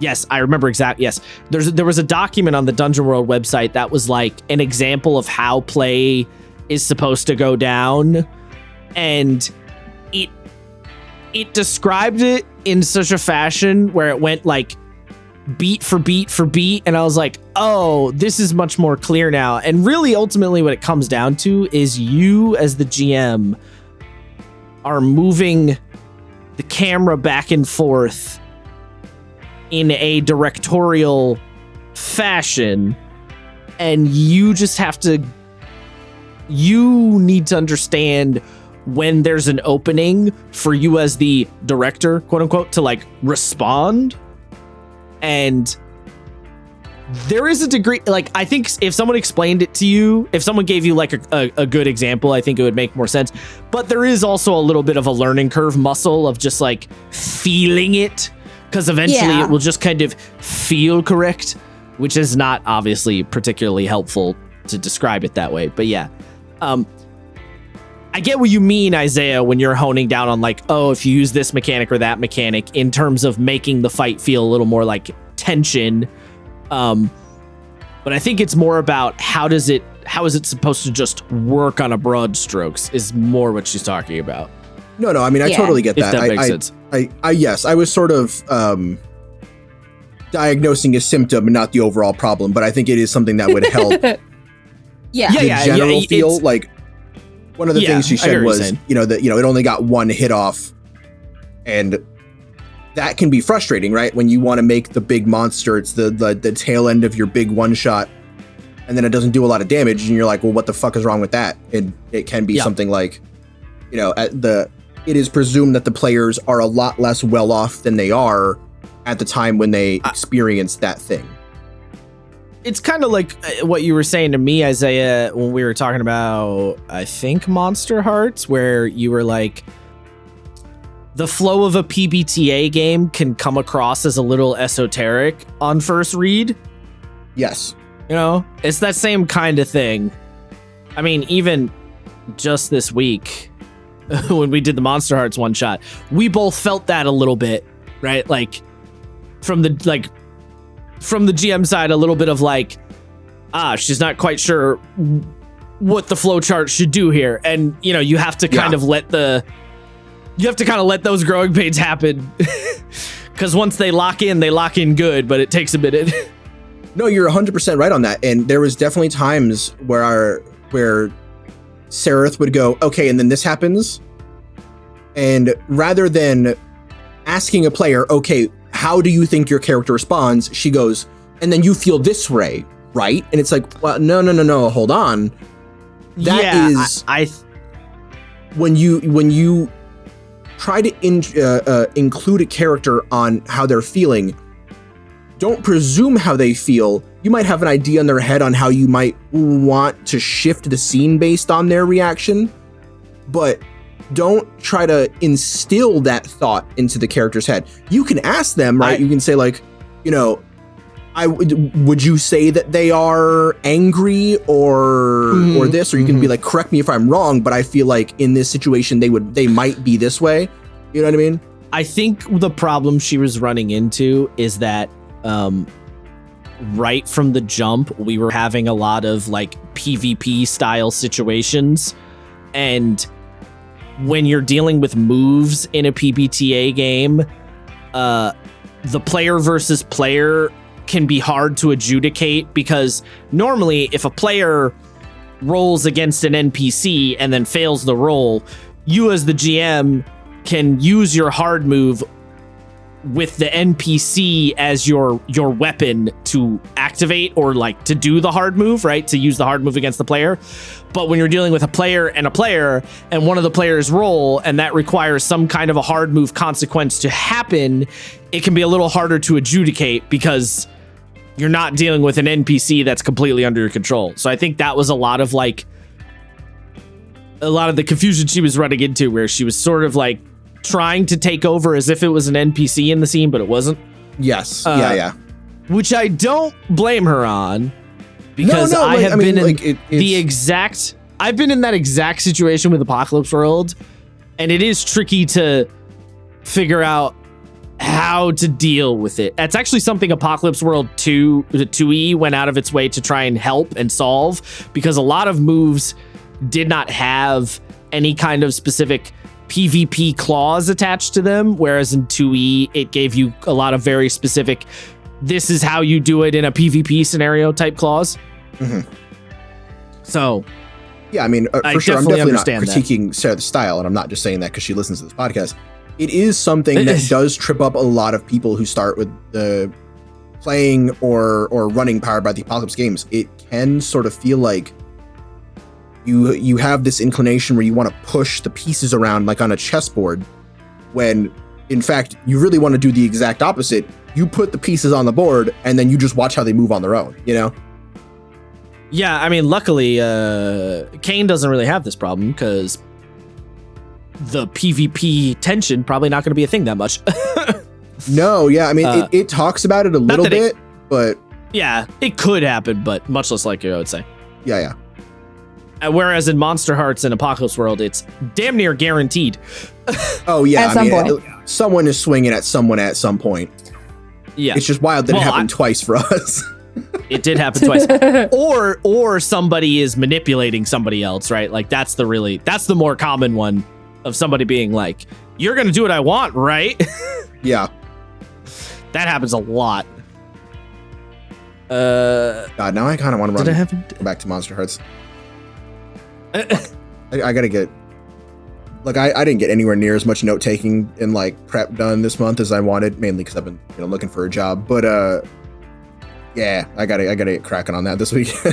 yes, I remember exactly. Yes, there was a document on the Dungeon World website that was like an example of how play is supposed to go down, and it described it in such a fashion where it went like beat for beat for beat, and I was like, oh, this is much more clear now. And really, ultimately, what it comes down to is you as the GM are moving the camera back and forth in a directorial fashion, and you need to understand when there's an opening for you as the director, quote unquote, to like respond. And there is a degree, like, I think if someone explained it to you, if someone gave you like a good example, I think it would make more sense. But there is also a little bit of a learning curve muscle of just like feeling it, because eventually it will just kind of feel correct, which is not obviously particularly helpful to describe it that way. But yeah, I get what you mean, Isaiah, when you're honing down on like, oh, if you use this mechanic or that mechanic in terms of making the fight feel a little more like tension. But I think it's more about how is it supposed to just work on a broad strokes is more what she's talking about. No, I mean, I totally get that. If that makes sense. Yes, I was sort of diagnosing a symptom and not the overall problem, but I think it is something that would help. The general feel like. One of the things she said was, that it only got one hit off, and that can be frustrating, right? When you want to make the big monster, it's the tail end of your big one shot, and then it doesn't do a lot of damage, and you're like, well, what the fuck is wrong with that? And it can be something like, it is presumed that the players are a lot less well off than they are at the time when they experience that thing. It's kind of like what you were saying to me, Isaiah, when we were talking about, I think, Monster Hearts, where you were like, the flow of a PBTA game can come across as a little esoteric on first read. Yes. It's that same kind of thing. I mean, even just this week, when we did the Monster Hearts one shot, we both felt that a little bit, right? Like, from the GM side, a little bit of like, she's not quite sure what the flowchart should do here. And, you know, you have to kind of let those growing pains happen. Because once they lock in good, but it takes a minute. No, you're 100% right on that. And there was definitely times where Sereth would go, okay, and then this happens. And rather than asking a player, okay, how do you think your character responds? She goes, and then you feel this way, right? And it's like, well, no, hold on. That is when you try to include a character on how they're feeling. Don't presume how they feel. You might have an idea in their head on how you might want to shift the scene based on their reaction, but don't try to instill that thought into the character's head. You can ask them, right? You can say like, you know, would you say that they are angry or this, or you can be like, correct me if I'm wrong, but I feel like in this situation they might be this way. You know what I mean? I think the problem she was running into is that right from the jump, we were having a lot of like PvP style situations, and when you're dealing with moves in a PBTA game, the player versus player can be hard to adjudicate, because normally if a player rolls against an NPC and then fails the roll, you as the GM can use your hard move with the NPC as your weapon to activate or like to do the hard move, right? To use the hard move against the player. But when you're dealing with a player and one of the players roll and that requires some kind of a hard move consequence to happen, it can be a little harder to adjudicate because you're not dealing with an NPC that's completely under your control. So I think that was a lot of the confusion she was running into, where she was sort of like trying to take over as if it was an NPC in the scene, but it wasn't. Yes. Yeah. Which I don't blame her on, because I've been in that exact situation with Apocalypse World, and it is tricky to figure out how to deal with it. That's actually something Apocalypse World 2E went out of its way to try and help and solve, because a lot of moves did not have any kind of specific PvP clause attached to them, whereas in 2E it gave you a lot of very specific, this is how you do it in a PvP scenario type clause. So yeah, I mean, for sure, I'm definitely not critiquing Sarah's style, and I'm not just saying that because she listens to this podcast. It is something that does trip up a lot of people who start with the playing or running Powered by the Apocalypse games. It can sort of feel like you have this inclination where you want to push the pieces around like on a chessboard, when in fact you really want to do the exact opposite. You put the pieces on the board and then you just watch how they move on their own, you know? Yeah, I mean, luckily, CAIN doesn't really have this problem, because the PvP tension probably not going to be a thing that much. No, yeah, I mean, it talks about it a little bit, but yeah, it could happen, but much less likely, I would say. Yeah. Whereas in Monster Hearts and Apocalypse World, it's damn near guaranteed. Oh yeah, someone is swinging at someone at some point. Yeah, it's just wild that it happened twice for us. It did happen twice. Or somebody is manipulating somebody else, right? Like that's the more common one, of somebody being like, you're gonna do what I want, right? Yeah, that happens a lot. God, now I kind of want to run back to Monster Hearts. I gotta get, like, I didn't get anywhere near as much note taking and like prep done this month as I wanted, mainly because I've been looking for a job. But yeah, I gotta get cracking on that this weekend.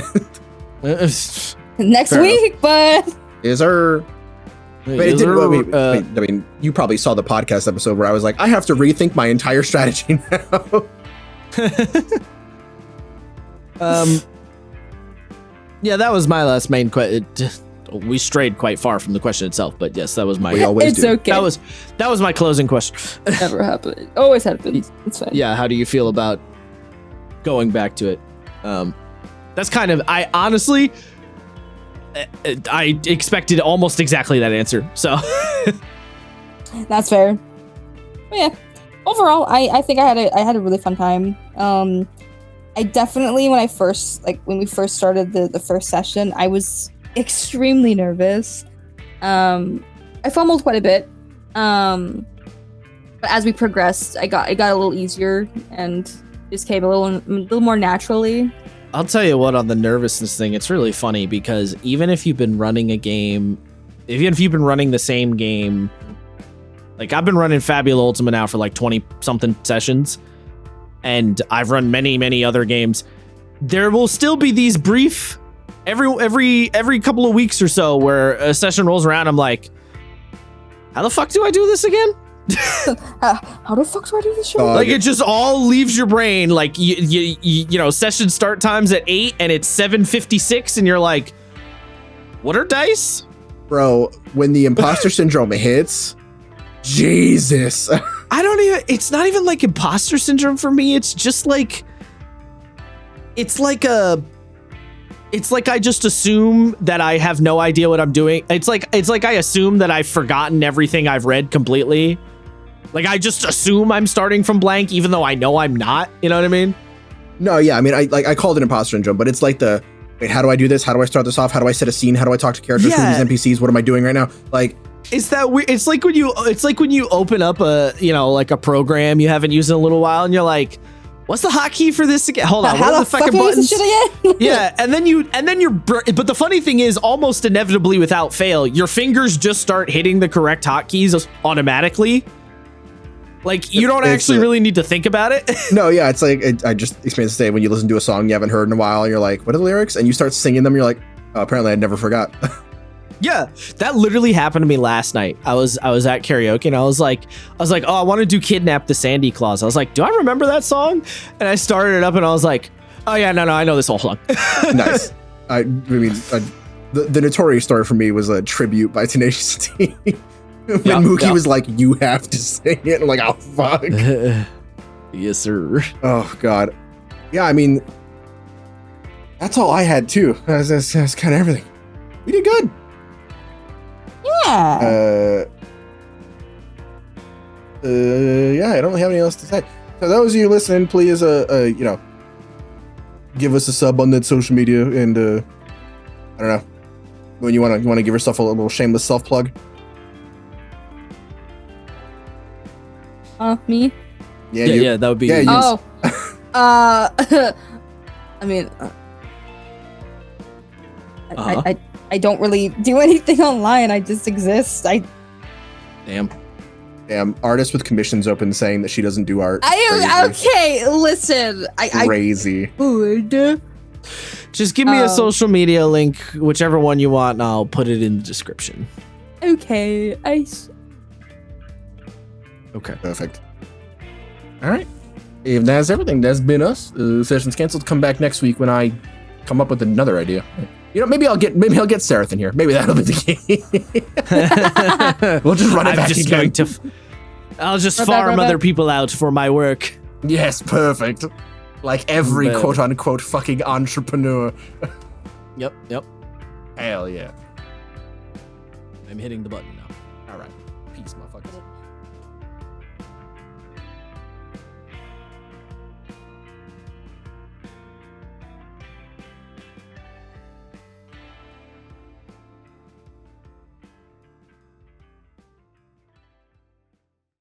Next week, but is there? Wait, I mean, you probably saw the podcast episode where I was like, I have to rethink my entire strategy now. Yeah, that was my last main question. We strayed quite far from the question itself, but yes, that was my. We always do. Okay. That was my closing question. Never happened. Always happens. It's fine. Yeah. How do you feel about going back to it? That's kind of. I honestly, I expected almost exactly that answer. So. That's fair. But yeah. Overall, I think I had a really fun time. I definitely, when we first started the first session, I was extremely nervous. I fumbled quite a bit. But as we progressed, it got a little easier and just came a little more naturally. I'll tell you what, on the nervousness thing, it's really funny because even if you've been running a game, even if you've been running the same game, like I've been running Fabula Ultima now for like 20 something sessions, and I've run many other games. There will still be these brief every couple of weeks or so where a session rolls around. I'm like, how the fuck do I do this again? How the fuck do I do this shit? Like it just all leaves your brain. Like you know, session start time's at 8 and it's 7:56, and you're like, what are dice? Bro, when the imposter syndrome hits, Jesus. It's not even like imposter syndrome for me. It's just like, it's like I just assume that I have no idea what I'm doing. It's like I assume that I've forgotten everything I've read completely. Like I just assume I'm starting from blank, even though I know I'm not. You know what I mean? No, yeah. I mean, I called it imposter syndrome, but it's like wait, how do I do this? How do I start this off? How do I set a scene? How do I talk to characters? Yeah. Who are these NPCs? What am I doing right now? Like, it's that weird. It's like when you open up like a program you haven't used in a little while, and you're like, what's the hotkey for this again? Hold on, what are the fucking buttons? Shit again? Yeah, and then you're. But the funny thing is, almost inevitably, without fail, your fingers just start hitting the correct hotkeys automatically. Like you don't actually really need to think about it. No, yeah, it's like I just experienced to say when you listen to a song you haven't heard in a while, and you're like, what are the lyrics? And you start singing them, you're like, oh, apparently I never forgot. Yeah, that literally happened to me last night. I was at karaoke and I was like, oh, I want to do Kidnap the Sandy Claus. I was like, do I remember that song? And I started it up and I was like, oh yeah, no, I know this whole song. Nice. I mean, the Notorious story for me was a tribute by Tenacious D. When Mookie was like, you have to sing it. I'm like, oh fuck. Yes, sir. Oh god. Yeah, I mean, that's all I had too. That's kind of everything. We did good. Yeah. Yeah, I don't have anything else to say. So those of you listening, please, give us a sub on that social media, and I don't know, when you want to give yourself a little shameless self plug. Me? Yeah, that would be. Yeah, you. Oh. I mean, I don't really do anything online. I just exist. Damn. Artist with commissions open saying that she doesn't do art. Okay, listen. Crazy. Just give me a social media link, whichever one you want, and I'll put it in the description. Okay. Okay. Perfect. All right. If that's everything, that's been us. Session's canceled. Come back next week when I come up with another idea. You know, maybe I'll get Seraph in here. Maybe that'll be the game. We'll just run it back again. I'll just farm other people out for my work. Yes, perfect. Like every quote-unquote fucking entrepreneur. Yep. Hell yeah. I'm hitting the button now. All right. Peace, motherfuckers.